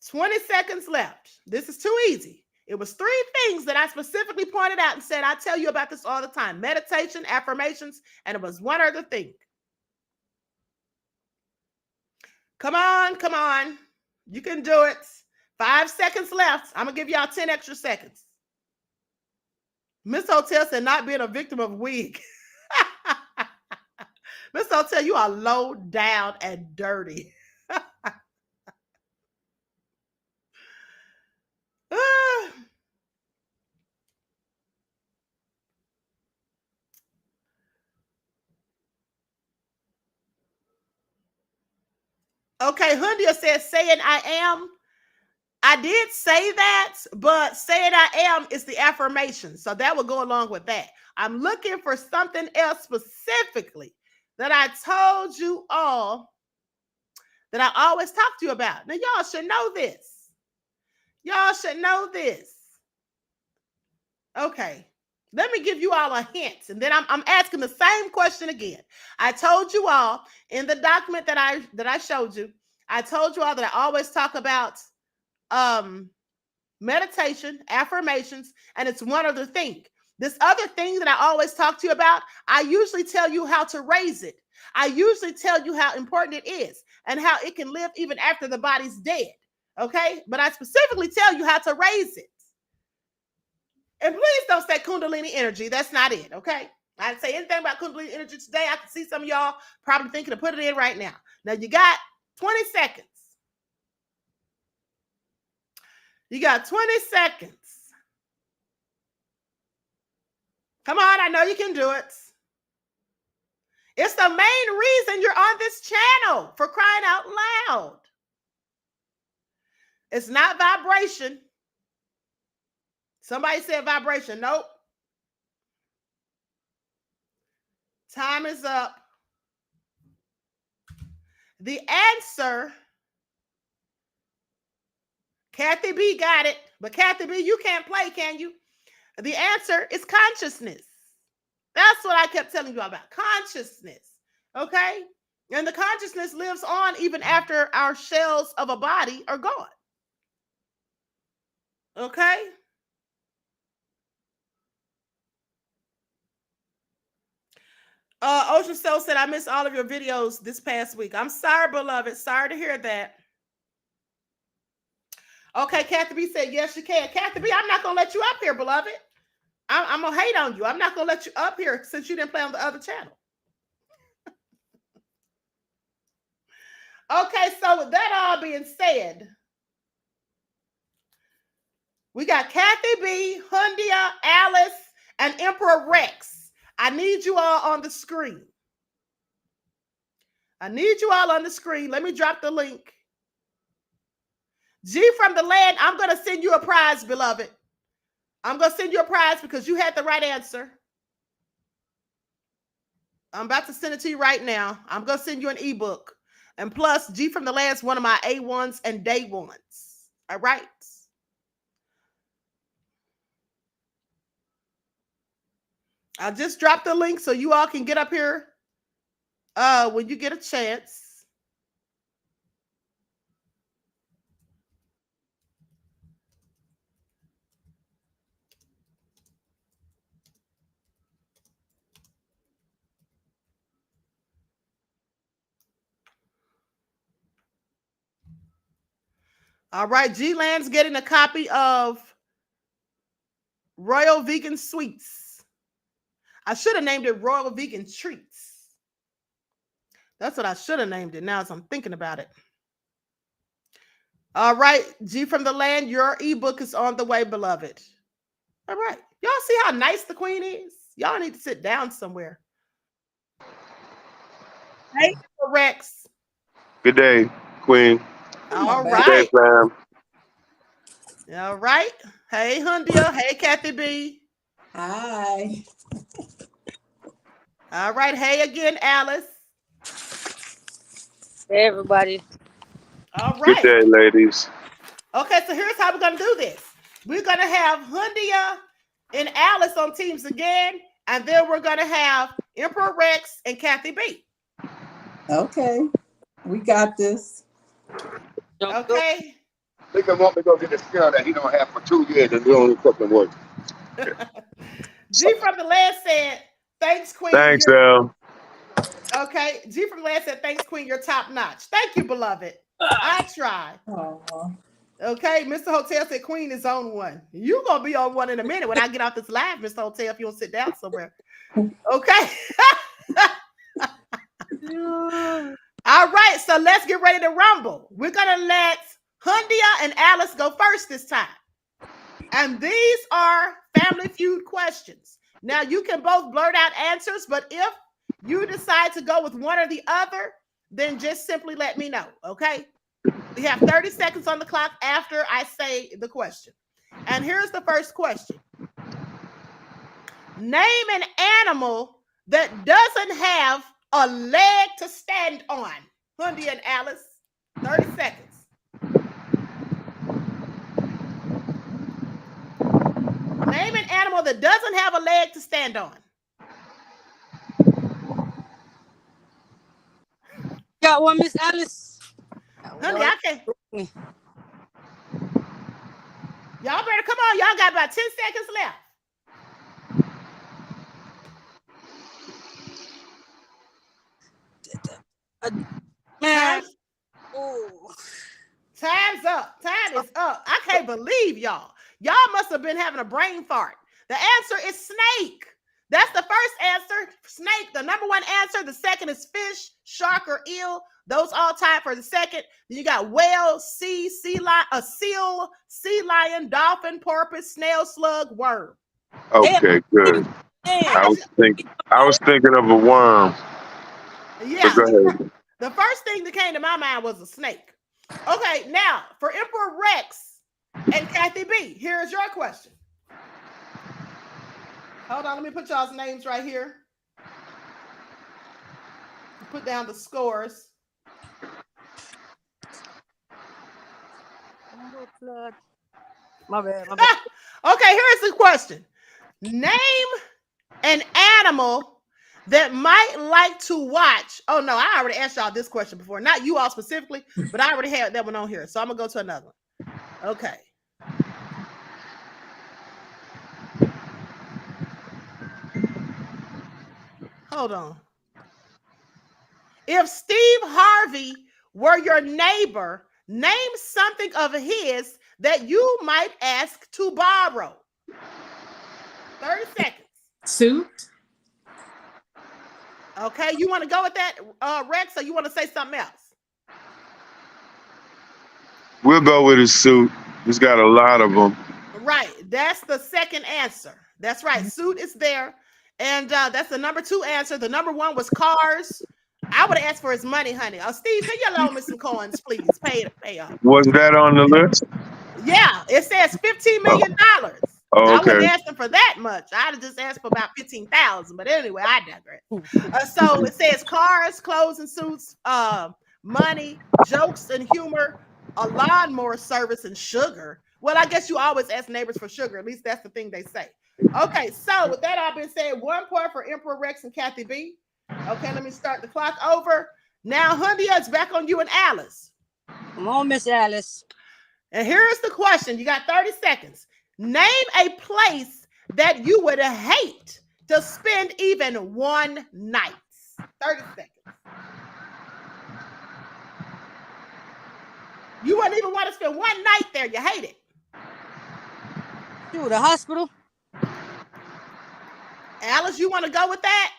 20 seconds left. This is too easy. It was 3 things that I specifically pointed out and said, I tell you about this all the time: meditation, affirmations, and it was one other thing. Come on. You can do it. 5 seconds left. I'm going to give y'all 10 extra seconds. Miss Hotel said not being a victim of wig. Mr. Hotel, you are low down and dirty. Okay, Hundia says, saying I am. I did say that, but saying I am is the affirmation. So that will go along with that. I'm looking for something else specifically that I told you all that I always talk to you about. Now, y'all should know this. Y'all should know this. Okay. Let me give you all a hint, and then I'm asking the same question again. I told you all in the document that I showed you, I told you all that I always talk about meditation, affirmations, and it's one other thing. This other thing that I always talk to you about, I usually tell you how to raise it. I usually tell you how important it is and how it can live even after the body's dead. Okay? But I specifically tell you how to raise it. And please don't say Kundalini energy. That's not it. Okay? I didn't say anything about Kundalini energy today. I can see some of y'all probably thinking to put it in right now. Now you got 20 seconds. You got 20 seconds. Come on, I know you can do it. It's the main reason you're on this channel, for crying out loud. It's not vibration. Somebody said vibration. Nope. Time is up. The answer, Kathy B got it, but Kathy B, you can't play, can you? The answer is consciousness. That's what I kept telling you about, consciousness, okay? And the consciousness lives on even after our shells of a body are gone, okay? Ocean Soul said, I missed all of your videos this past week. I'm sorry, beloved. Sorry to hear that. Okay, Kathy B said, yes, you can. Kathy B, I'm not going to let you up here, beloved. I'm going to hate on you. I'm not going to let you up here since you didn't play on the other channel. Okay, so with that all being said, we got Kathy B, Hundia, Alice, and Emperor Rex. I need you all on the screen. I need you all on the screen. Let me drop the link. G from the land, I'm going to send you a prize, beloved. I'm going to send you a prize because you had the right answer. I'm about to send it to you right now. I'm going to send you an ebook. And plus, G from the land is one of my A1s and day ones. All right? I just dropped the link so you all can get up here when you get a chance. All right, G-Land's getting a copy of Royal Vegan Sweets. I should have named it Royal Vegan Treats. That's what I should have named it now as I'm thinking about it. All right, G from the land, your ebook is on the way, beloved. All right. Y'all see how nice the queen is? Y'all need to sit down somewhere. Hey, Rex. Good day, Queen. All Good day, right. fam. All right. Hey, Hundia. Hey, Kathy B. Hi. All right. Hey again, Alice. Hey, everybody. All Good right. day, ladies. Okay, so here's how we're going to do this. We're going to have Hundia and Alice on teams again, and then we're going to have Emperor Rex and Kathy B. Okay. We got this. Okay. Nigga want me to go get the skill that he don't have for 2 years and do only fucking work. G from the land said, thanks, Queen. Thanks, Al. Okay. G from the land said, thanks, Queen. You're top notch. Thank you, beloved. I try. Aww. Okay. Mr. Hotel said, Queen is on one. You're going to be on one in a minute when I get off this live, Mr. Hotel, if you don't sit down somewhere. Okay. All right, so let's get ready to rumble. We're gonna let Hundia and Alice go first this time. And these are Family Feud questions. Now you can both blurt out answers, but if you decide to go with one or the other, then just simply let me know, okay? We have 30 seconds on the clock after I say the question. And here's the first question. Name an animal that doesn't have a leg to stand on. Hundia and Alice, 30 seconds. Name an animal that doesn't have a leg to stand on. Got one, Miss Alice. Honey, I can't. Y'all better come on. Y'all got about 10 seconds left. Man. Time's up. Time is up. I can't believe y'all. Y'all must have been having a brain fart. The answer is snake. That's the first answer. Snake, the number one answer. The second is fish, shark, or eel. Those all tied for the second. Then you got whale, sea lion, seal, sea lion, dolphin, porpoise, snail, slug, worm. Okay, good. I was thinking of a worm. Yeah. Go ahead. The first thing that came to my mind was a snake. Okay, now for Emperor Rex and Kathy B, here's your question. Hold on, let me put y'all's names right here. Put down the scores. My bad. Okay, here's the question. Name an animal that might like to watch. Oh no, I already asked y'all this question before. Not you all specifically, but I already had that one on here. So I'm gonna go to another one. Okay. Hold on. If Steve Harvey were your neighbor, name something of his that you might ask to borrow. 30 seconds. Suit. Okay, you want to go with that, Rex, or you want to say something else? We'll go with his suit. He's got a lot of them. Right, that's the second answer. That's right, suit is there. And that's the number two answer. The number one was cars. I would have asked for his money, honey. Steve, can you loan me some coins, please? Pay up. Was that on the list? Yeah, it says $15 million. Oh, I okay. wouldn't ask him for that much. I'd have just asked for about 15,000. But anyway, I digress. So it says cars, clothes and suits, money, jokes and humor, a lawnmower service, and sugar. Well, I guess you always ask neighbors for sugar. At least that's the thing they say. Okay, so with that all been said, 1 point for Emperor Rex and Kathy B. Okay, let me start the clock over. Now, Hundia, it's back on you and Alice. Come on, Miss Alice. And here's the question. You got 30 seconds. Name a place that you would hate to spend even one night. 30 seconds. You wouldn't even want to spend one night there. You hate it. To the hospital. Alice, you want to go with that?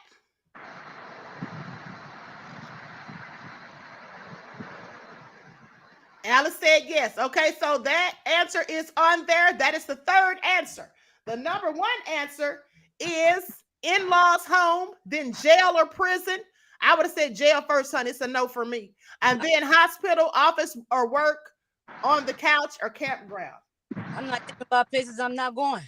Alice said yes. Okay, so that answer is on there. That is the third answer. The number one answer is in-laws home, then jail or prison. I would have said jail first, honey. It's a no for me. And then hospital, office, or work, on the couch, or campground. I'm not thinking about places I'm not going.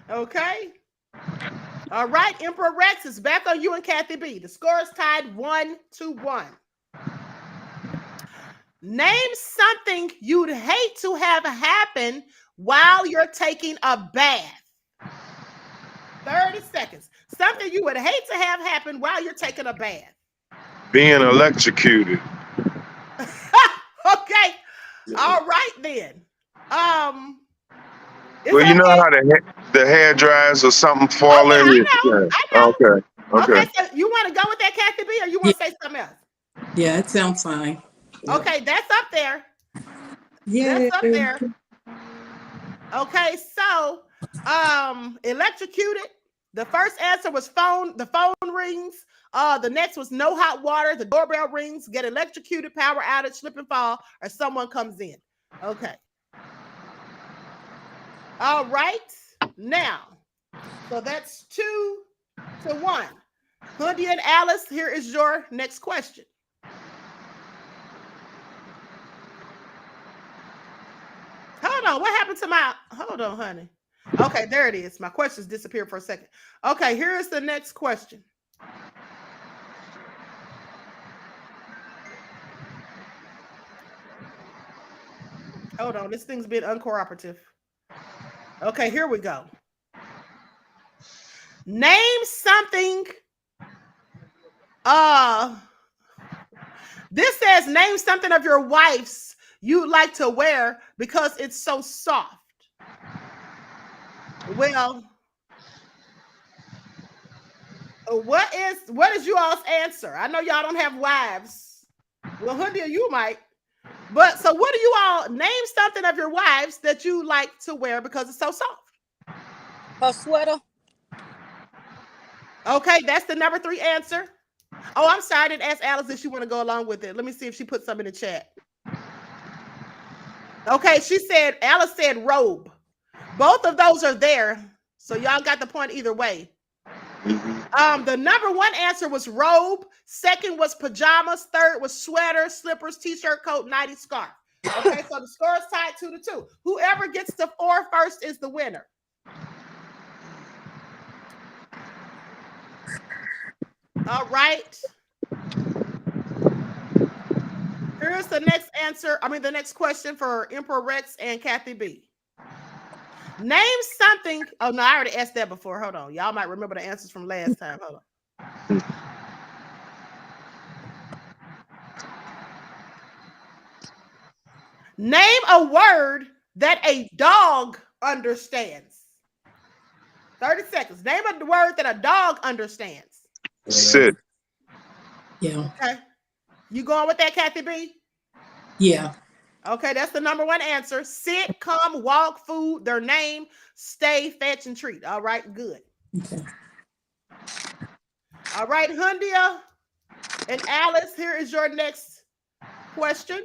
Okay. All right, Emperor Rex is back on you and Kathy B. The score is tied 1-1. Name something you'd hate to have happen while you're taking a bath. 30 seconds. Something you would hate to have happen while you're taking a bath. Being electrocuted. Okay. All right then. Well, you know how the hair dries or something fall in? I know. Okay. So you want to go with that, Kathy B, or you want to say something else? Yeah, it sounds fine. Okay, that's up there. Yeah. That's up there. Okay, so electrocuted. The first answer was phone. The phone rings. The next was no hot water. The doorbell rings. Get electrocuted. Power outage. Slip and fall. Or someone comes in. Okay. All right. Now, so that's 2-1. Hoodie and Alice, here is your next question. Hold on. What happened to my... Hold on, honey. Okay, there it is. My questions disappeared for a second. Okay, here is the next question. Hold on. This thing's been uncooperative. Okay, here we go. Name something. This says name something of your wife's you like to wear because it's so soft. Well, what is you all's answer? I know y'all don't have wives. Well, Hundi, you might. But so what do you all name something of your wives that you like to wear because it's so soft? Her sweater. Okay, that's the number 3 answer. Oh, I'm sorry. I didn't ask Alice if she want to go along with it. Let me see if she put something in the chat. Okay, Alice said robe. Both of those are there. So y'all got the point either way. The number 1 answer was robe. Second was pajamas. Third was sweater, slippers, t-shirt, coat, nightie, scarf. Okay, so the score is tied 2-2. Whoever gets to 4 first is the winner. All right. Here's the next answer. The next question for Emperor Rex and Kathy B. Name something. Oh, no, I already asked that before. Hold on. Y'all might remember the answers from last time. Hold on. Name a word that a dog understands. 30 seconds. Name a word that a dog understands. Sit. Yeah. Okay. You going with that, Kathy B? Yeah. Okay, that's the number 1 answer. Sit, come, walk, food, their name, stay, fetch, and treat. All right, good. Okay. All right, Hundia and Alice, here is your next question.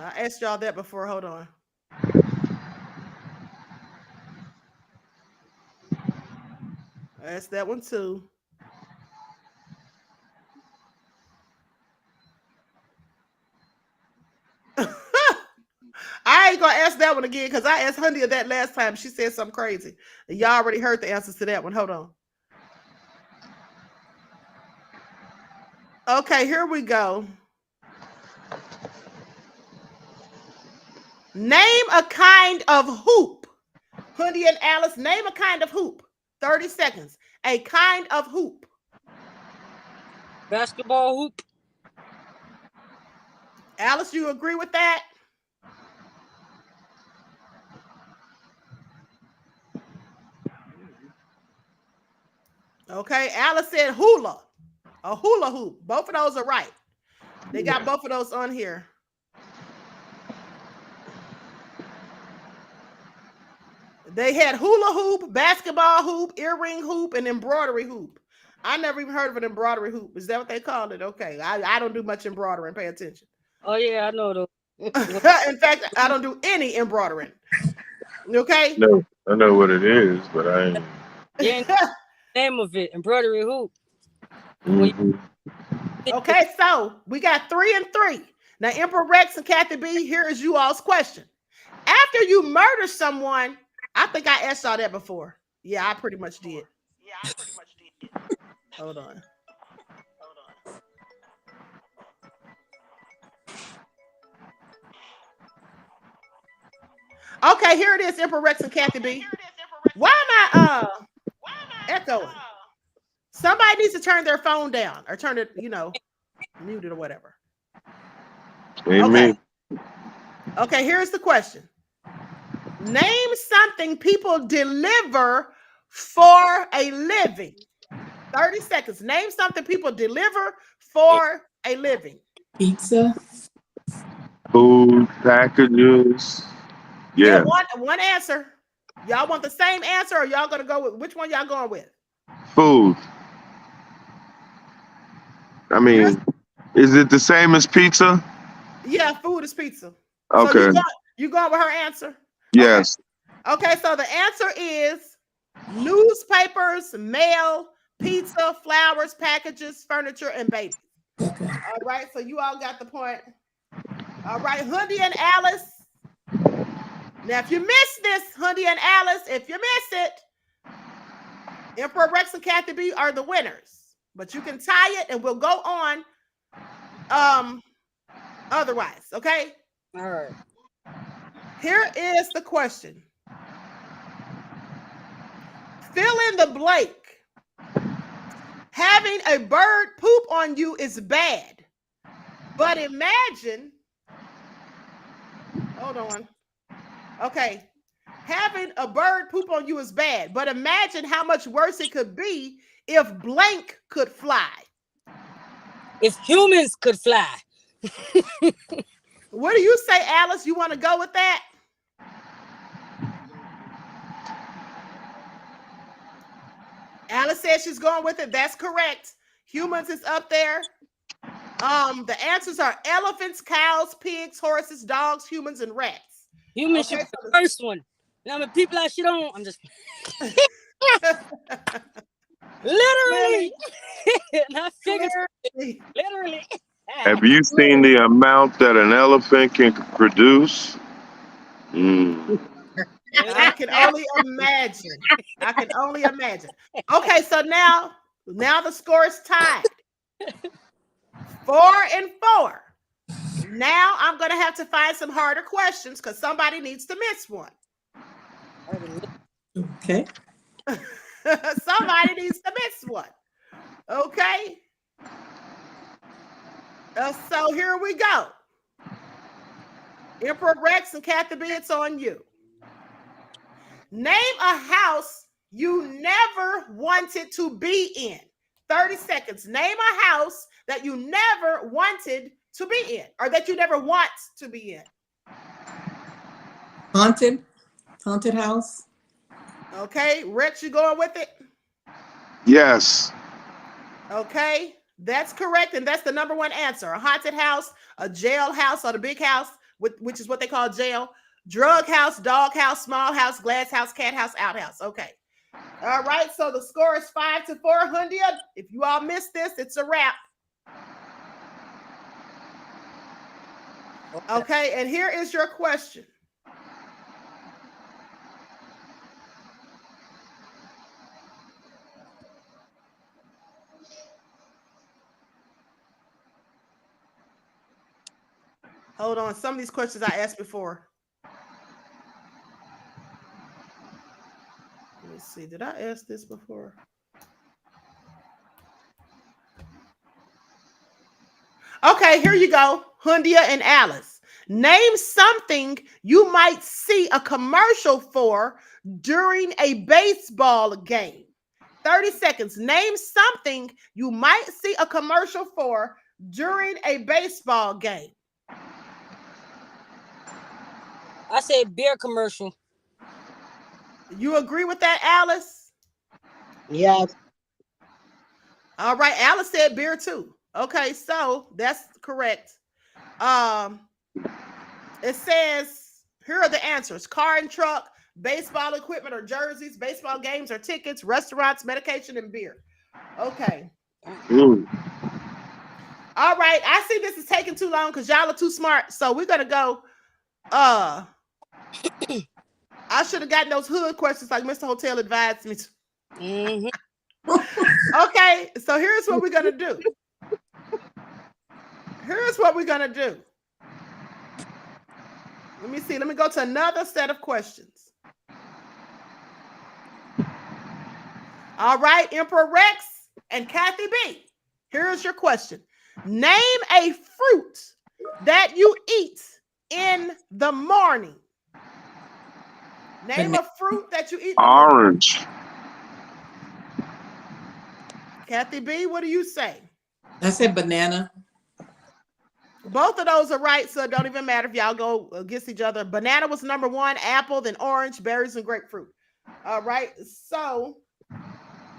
I asked y'all that before. Hold on. I asked that one too. I ain't gonna ask that one again because I asked Hundia that last time. She said something crazy. Y'all already heard the answers to that one. Hold on. Okay, here we go. Name a kind of hoop. Hundia and Alice, name a kind of hoop. 30 seconds. A kind of hoop. Basketball hoop. Alice, you agree with that? Okay, Alice said hula. A hula hoop. Both of those are right. They got both of those on here. They had hula hoop, basketball hoop, earring hoop, and embroidery hoop. I never even heard of an embroidery hoop. Is that what they call it? Okay. I don't do much embroidering. Pay attention. Oh yeah, I know those. In fact, I don't do any embroidering. Okay? No, I know what it is, but I ain't. Yeah, name of it, embroidery hoop. Okay, so we got 3 and 3. Now, Emperor Rex and Kathy B, here is you all's question. After you murder someone, I think I asked y'all that before. Yeah, I pretty much did. Hold on. Okay, here it is, Emperor Rex and Kathy B. Why am I echoing? Somebody needs to turn their phone down or turn it, muted or whatever. Amen. Okay, here's the question. Name something people deliver for a living. 30 seconds. Name something people deliver for a living. Pizza. Food packages. Yeah, Yeah. one answer. Y'all want the same answer, or y'all gonna go with which one y'all going with? Food. I Here's, mean, is it the same as pizza? yeah, food is pizza. So Okay. you going with her answer? Okay. Yes. Okay, so the answer is newspapers, mail, pizza, flowers, packages, furniture, and babies. Okay. All right, so you all got the point. All right, Hundy and Alice. Now, if you miss this, Hundy and Alice, if you miss it, Emperor Rex and Kathy B are the winners. But you can tie it and we'll go on otherwise, okay? All right. Here is the question. Fill in the blank. Having a bird poop on you is bad. But imagine, hold on. Okay. Having a bird poop on you is bad, but imagine how much worse it could be if blank could fly. If humans could fly. What do you say, Alice? You want to go with that? Alice says she's going with it. That's correct. Humans is up there. The answers are elephants, cows, pigs, horses, dogs, humans, and rats. Humans should be the first one. Now, when people I shit on, I'm just literally, not figuratively, literally. Have you seen the amount that an elephant can produce? I can only imagine. I can only imagine. Okay, so now the score is tied. 4-4. Now I'm gonna have to find some harder questions because somebody needs to miss one. Okay. Somebody needs to miss one. Okay. So here we go. Emperor Rex and Kathy B, it's on you. Name a house you never wanted to be in. 30 seconds. Name a house that you never wanted to be in, or that you never want to be in. Haunted house. Okay, Rex, you going with it? Yes. Okay, that's correct, and that's the number one answer. A haunted house, a jail house, or the big house, which is what they call jail. Drug house, dog house, small house, glass house, cat house, outhouse. Okay. All right, so the score is 5-4, Hundia. If you all missed this, it's a wrap. Okay, and here is your question. Hold on, some of these questions I asked before. Let me see, did I ask this before? Okay, here you go, Hundia and Alice. Name something you might see a commercial for during a baseball game. 30 seconds. Name something you might see a commercial for during a baseball game. I said beer commercial. You agree with that, Alice? Yes. All right, Alice said beer too. Okay, so that's correct. It says here are the answers: car and truck, baseball equipment or jerseys, baseball games or tickets, restaurants, medication, and beer. Okay. All right. I see this is taking too long because y'all are too smart. So we're gonna go. I should have gotten those hood questions like Mr. Hotel advised me to. Mm-hmm. Okay, so here's what we're gonna do. Let me see. Let me go to another set of questions. All right, Emperor Rex and Kathy B. Here's your question. Name a fruit that you eat in the morning. Name a fruit that you eat in the morning. Orange. Kathy B, what do you say? I said banana. Both of those are right, so it don't even matter if y'all go against each other. Banana was number one, apple, then orange, berries, and grapefruit. All right, so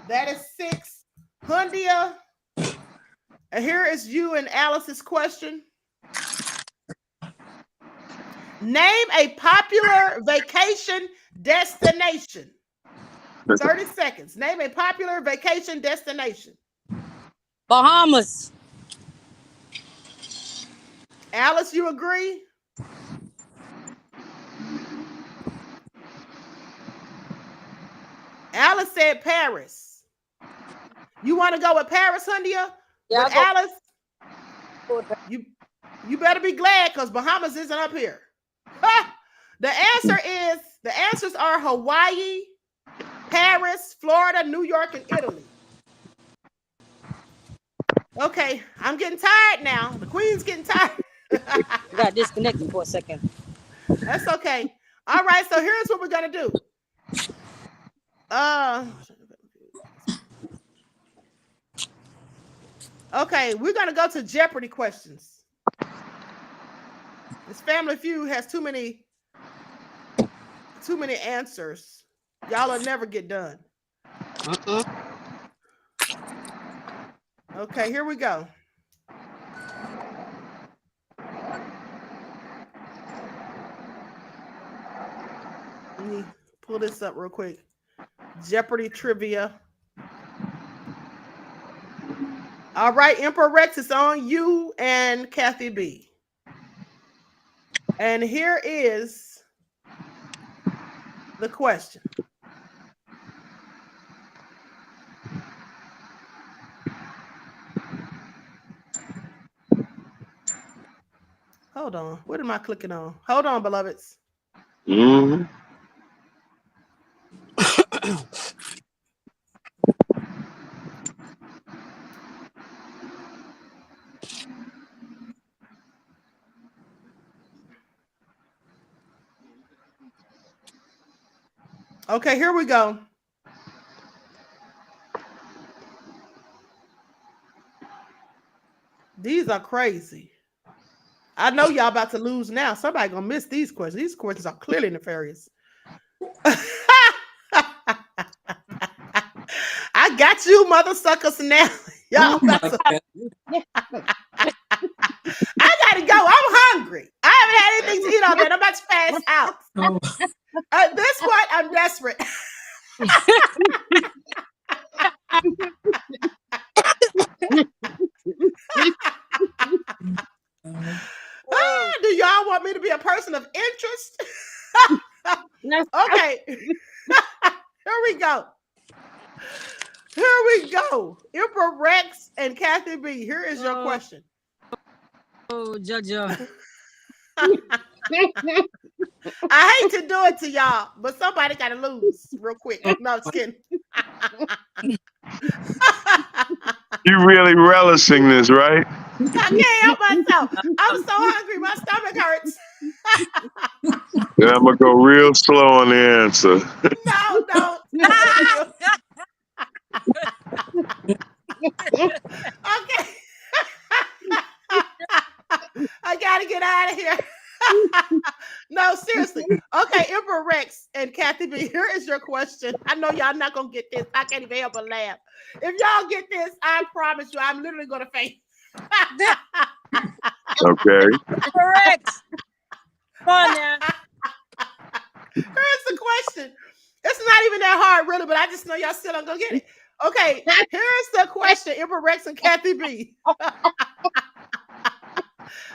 that is 6. Hundia, and here is you and Alice's question. Name a popular vacation destination. 30 seconds. Name a popular vacation destination. Bahamas. Alice, you agree? Alice said Paris. You want to go with Paris, Hundia? Yeah, with Alice? You better be glad because Bahamas isn't up here. The answers are Hawaii, Paris, Florida, New York, and Italy. Okay, I'm getting tired now. The Queen's getting tired. Got disconnected for a second. That's okay. All right, so here's what we're gonna do. Okay, we're gonna go to Jeopardy questions. This Family Feud has too many answers. Y'all will never get done. Okay, here we go. Let me pull this up real quick. Jeopardy trivia. All right, Emperor Rex, it's on you and Kathy B. And here is the question. Hold on. What am I clicking on? Hold on, beloveds. Mm-hmm. Okay, here we go. These are crazy. I know y'all about to lose now. Somebody gonna miss these questions. These questions are clearly nefarious. I got you, mother suckers, now. Y'all about to... I gotta go. I'm hungry. I haven't had anything to eat all day. I'm about to pass out. This one, I'm desperate. Do y'all want me to be a person of interest? Okay. Here we go. Here we go. Emperor Rex and Kathy B. Here is your question. Oh, Jaja. I hate to do it to y'all, but somebody got to lose real quick. No, I'm just kidding. You really relishing this, right? I can't help myself. I'm so hungry. My stomach hurts. Yeah, I'm going to go real slow on the answer. No, don't. Okay. I got to get out of here. No, seriously. Okay, Emperor Rex and Kathy B, here is your question. I know y'all not going to get this. I can't even help but laugh. If y'all get this, I promise you, I'm literally going to faint. Okay. Correct. Come on now. Here's the question. It's not even that hard, really, but I just know y'all still don't go get it. Okay, here's the question, Emperor Rex and Kathy B.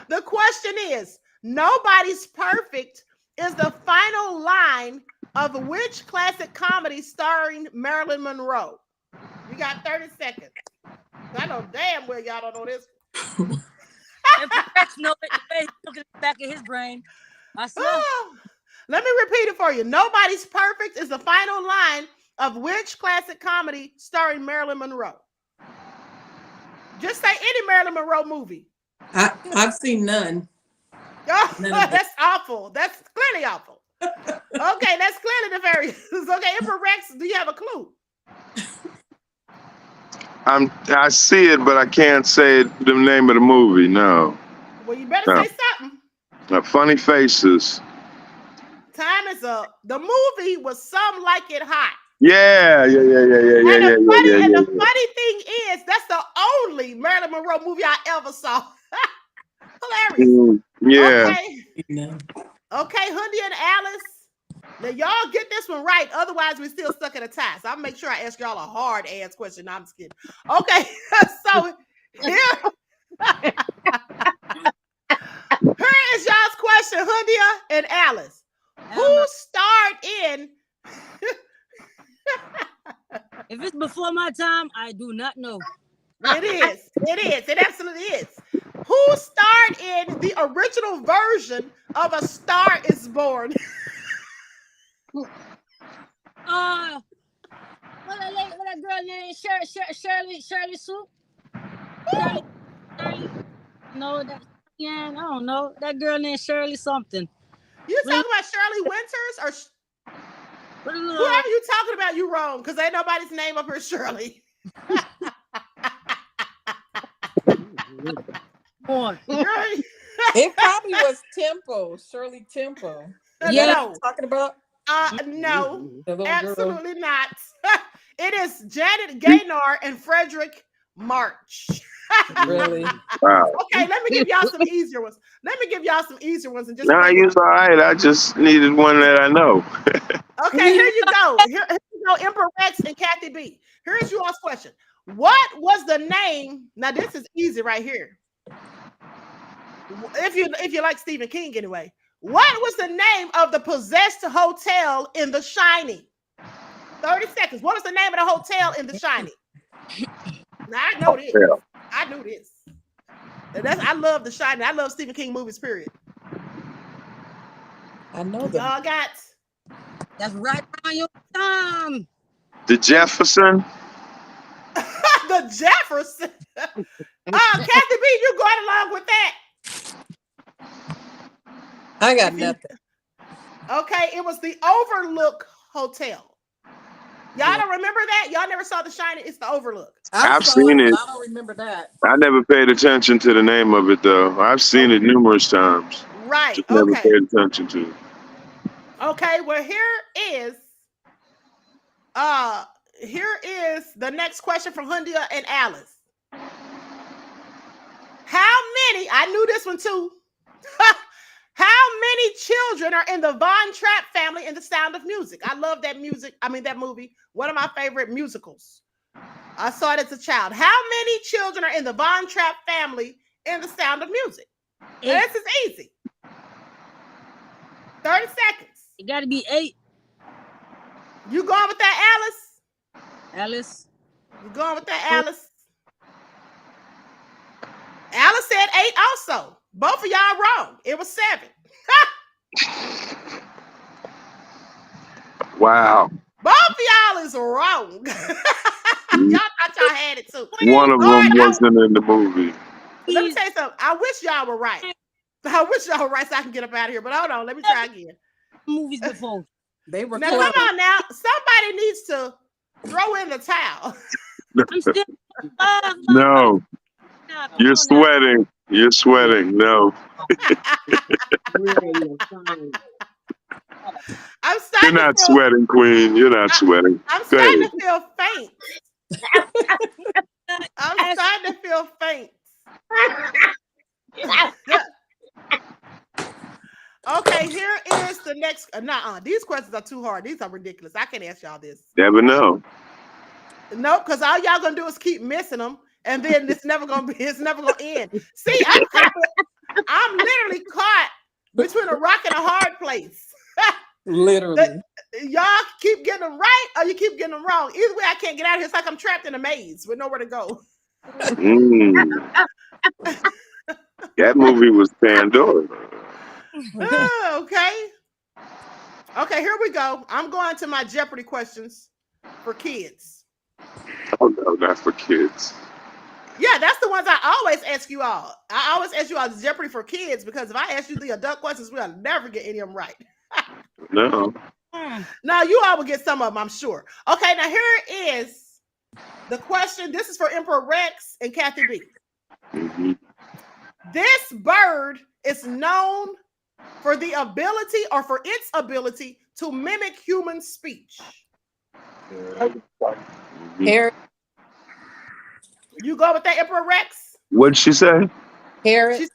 The question is, nobody's perfect is the final line of which classic comedy starring Marilyn Monroe? You got 30 seconds. I know damn well y'all don't know this. No, he's looking at the back of his brain. I saw. Oh, let me repeat it for you. Nobody's perfect is the final line of which classic comedy starring Marilyn Monroe? Just say any Marilyn Monroe movie. I've seen none. Oh, that's awful. That's clearly awful. Okay, that's clearly nefarious. Okay, Emperor Rex, do you have a clue? I see it, but I can't say the name of the movie. No. Well, Well, you better No. say something. Funny faces. Time is up. The movie was Some Like It Hot. Yeah. And the Yeah. funny thing is, that's the only Marilyn Monroe movie I ever saw. Hilarious. Yeah. Okay. No. Okay, Hundi and Alice. Now y'all get this one right. Otherwise, we're still stuck in a tie. So I'll make sure I ask y'all a hard ass question. No, I'm just kidding. Okay, so here is y'all's question, Hundia and Alice. Who starred in? If it's before my time, I do not know. It is. It absolutely is. Who starred in the original version of A Star Is Born? What that girl named Shirley Soup? Shirley. No, that I don't know. That girl named Shirley something. You talking about Shirley Winters or whoever you talking about? You wrong because ain't nobody's name up here Shirley. It probably was Temple, Shirley Temple. Yeah, what you're talking about? No, absolutely girl. not. It is Janet Gaynor and Frederick March. Really? Wow. Okay, let me give y'all some easier ones. And just Nah, you're all right. I just needed one that I know. Okay, here you go. Here you go, Emperor Rex and Kathy B. Here's your question. What was the name? Now, this is easy right here. If you like Stephen King anyway. What was the name of the possessed hotel in The Shining? 30 seconds. What was the name of the hotel in The Shining? Now, I know this. I knew this. I love The Shining. I love Stephen King movies, period. I know that. Y'all got... That's right on your time. The Jefferson. The Jefferson. Kathy B, you going along with that? I got nothing. Okay, it was the Overlook Hotel. Y'all don't remember that? Y'all never saw The Shining? It's the Overlook. I've seen it. I don't remember that. I never paid attention to the name of it though. I've seen it numerous times. Right. Just never paid attention to it. Okay, well here is the next question from Hundia and Alice. How many? I knew this one too. How many children are in the Von Trapp family in The Sound of Music? I love that that movie. One of my favorite musicals. I saw it as a child. How many children are in the Von Trapp family in The Sound of Music? This is easy. 30 seconds. It got to be 8. You going with that, Alice? Alice. You going with that, Alice? Alice said 8 also. Both of y'all wrong. It was 7. Wow. Both of y'all is wrong. Y'all thought y'all had it too. One of them wasn't in the movie. Let me tell you something. I wish y'all were right. I wish y'all were right so I can get up out of here. But hold on. Let me try again. Movies before. They were now, come on now. Somebody needs to throw in the towel. I'm still No. You're sweating. You're sweating. No. I'm starting You're not sweating, Queen. You're not sweating. I'm starting to feel faint. I'm starting to feel faint. Okay, here is the next. These questions are too hard. These are ridiculous. I can't ask y'all this. Never know. Nope, because all y'all gonna do is keep missing them, and then it's never gonna end. See, I'm literally caught between a rock and a hard place. Literally. Y'all keep getting them right or you keep getting them wrong. Either way, I can't get out of here. It's like I'm trapped in a maze with nowhere to go. That movie was Pandora. Okay. Okay, here we go. I'm going to my Jeopardy questions for kids. Oh, no, not for kids. Yeah, that's the ones I always ask you all. I always ask you all the Jeopardy for kids because if I ask you the adult questions, we'll never get any of them right. No. Now, you all will get some of them, I'm sure. Okay, now here is the question. This is for Emperor Rex and Kathy B. Mm-hmm. This bird is known for the ability or for its ability to mimic human speech. Parrot. You go with that, Emperor Rex? What'd she say? Parrot. She's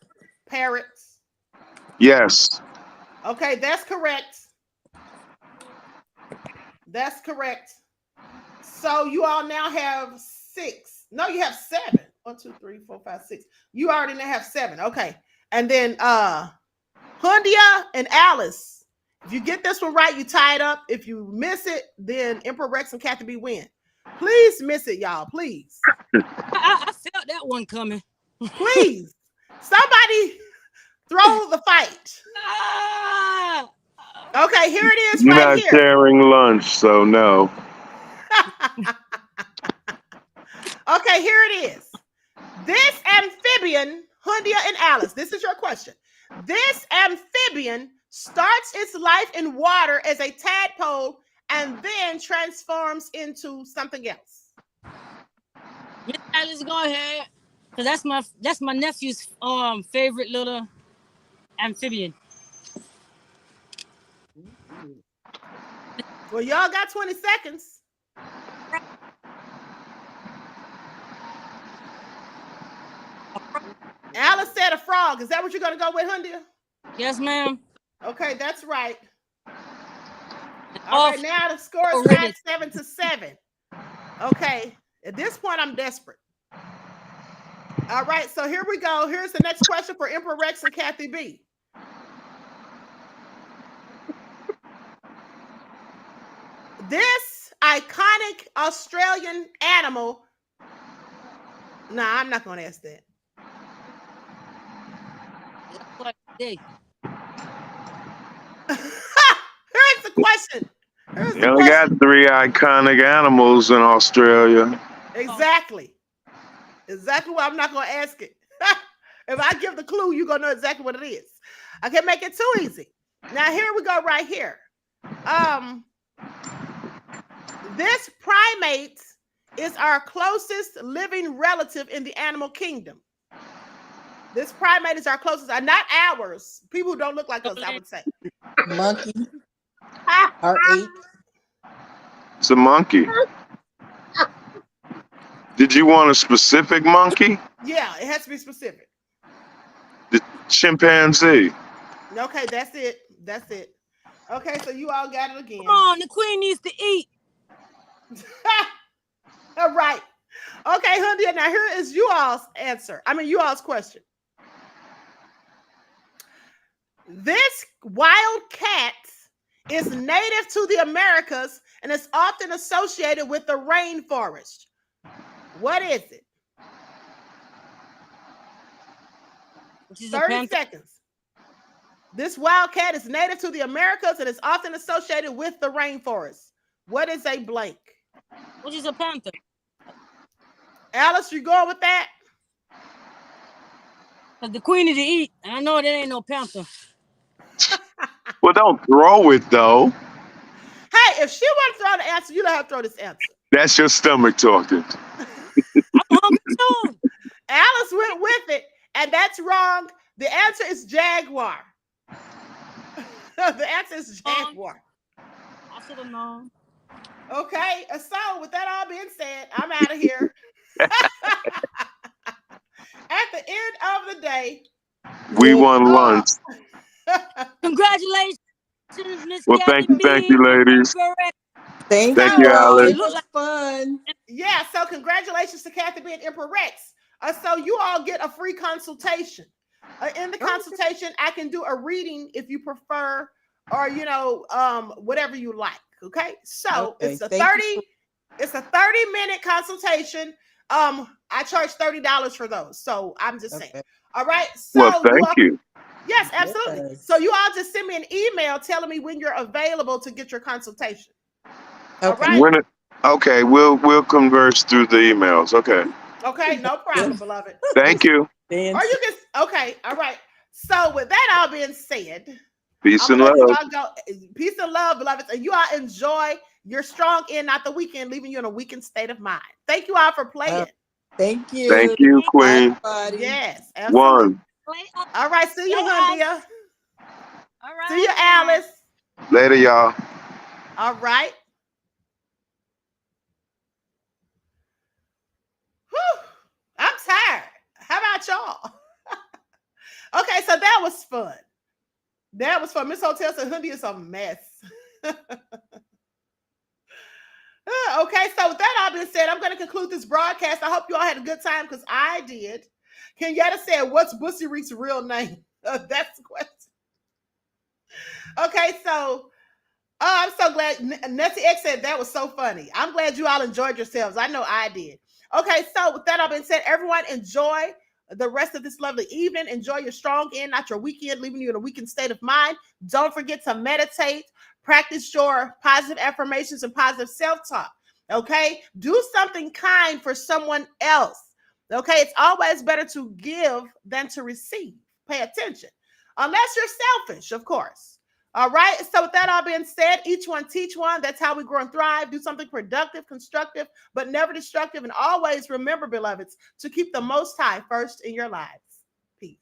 parrots. Yes. Okay, that's correct. That's correct. So you all now have 6. No, you have 7. 1, 2, 3, 4, 5, 6. You already now have 7. Okay. And then Hundia and Alice. If you get this one right, you tie it up. If you miss it, then Emperor Rex and Kathy B win. Please miss it, y'all. Please. I felt that one coming. Please. Somebody throw the fight. Ah! Okay, here it is You're right not here. sharing lunch, so no. Okay, here it is. This amphibian, Hundia and Alice, this is your question. This amphibian starts its life in water as a tadpole and then transforms into something else. Miss Alice, go ahead. Cause that's my nephew's favorite little amphibian. Well, y'all got 20 seconds. Alice said a frog. Is that what you're going to go with, Hundia? Yes, ma'am. Okay, that's right. All right, now the score is tied 7-7. Okay, at this point, I'm desperate. All right, so here we go. Here's the next question for Emperor Rex and Kathy B. This iconic Australian animal. Nah, I'm not going to ask that. Here's the question. You only got 3 iconic animals in Australia. Exactly. Exactly why I'm not going to ask it. If I give the clue, you're going to know exactly what it is. I can't make it too easy. Now, here we go right here. This primate is our closest living relative in the animal kingdom. This primate is our closest, not ours. People who don't look like us, I would say. Monkey. Or ape. It's a monkey. Did you want a specific monkey? Yeah, it has to be specific. The chimpanzee. Okay, that's it. That's it. Okay, so you all got it again. Come on, the queen needs to eat. All right. Okay, Hundia, now here is you all's answer. You all's question. This wild cat is native to the Americas and is often associated with the rainforest. What is it? 30 seconds. This wild cat is native to the Americas and is often associated with the rainforest. What is a blank? Which is a panther. Alice, you going with that? Cause the queen need to eat. And I know that ain't no panther. Well, don't throw it, though. Hey, if she wants to throw the answer, you don't have to throw this answer. That's your stomach talking. I'm hungry too. Alice went with it, and that's wrong. The answer is jaguar. The answer is jaguar. I should have known. Okay, so with that all being said, I'm out of here. At the end of the day, we won lunch. Congratulations, Miss Well, thank you, ladies. Thank you, Alice. It was fun. Yeah, so congratulations to Kathy B and Emperor Rex. So you all get a free consultation. In the consultation, I can do a reading if you prefer, or whatever you like. Okay, so it's a 30-minute consultation. I charge $30 for those, so I'm just saying. All right, so well, thank you. Yes, absolutely. Yes. So you all just send me an email telling me when you're available to get your consultation. Okay. All right. Okay, we'll converse through the emails. Okay. Okay, no problem, beloved. Thank you. Or you can. Okay, all right. So with that all being said, peace and love. Peace and love, beloveds, and you all enjoy your strong end, not the weekend, leaving you in a weakened state of mind. Thank you all for playing. Thank you. Thank you, Queen. Yes, absolutely. 1. All right, see you, Hundia. All See you, right. Alice. Later, y'all. All right. Whew. I'm tired. How about y'all? Okay, so that was fun. That was fun. Miss Hotel said Hundia is a mess. Okay, so with that all being said, I'm going to conclude this broadcast. I hope you all had a good time because I did. Kenyatta said, "What's Bussy Reek's real name?" That's the question. Okay, so I'm so glad. Nessie X said that was so funny. I'm glad you all enjoyed yourselves. I know I did. Okay, so with that all being said, everyone enjoy the rest of this lovely evening. Enjoy your strong end, not your weekend, leaving you in a weakened state of mind. Don't forget to meditate, practice your positive affirmations and positive self-talk. Okay, do something kind for someone else. Okay, it's always better to give than to receive. Pay attention, unless you're selfish, of course. All right. So with that all being said, each one teach one. That's how we grow and thrive. Do something productive, constructive, but never destructive. And always remember, beloveds, to keep the Most High first in your lives. Peace.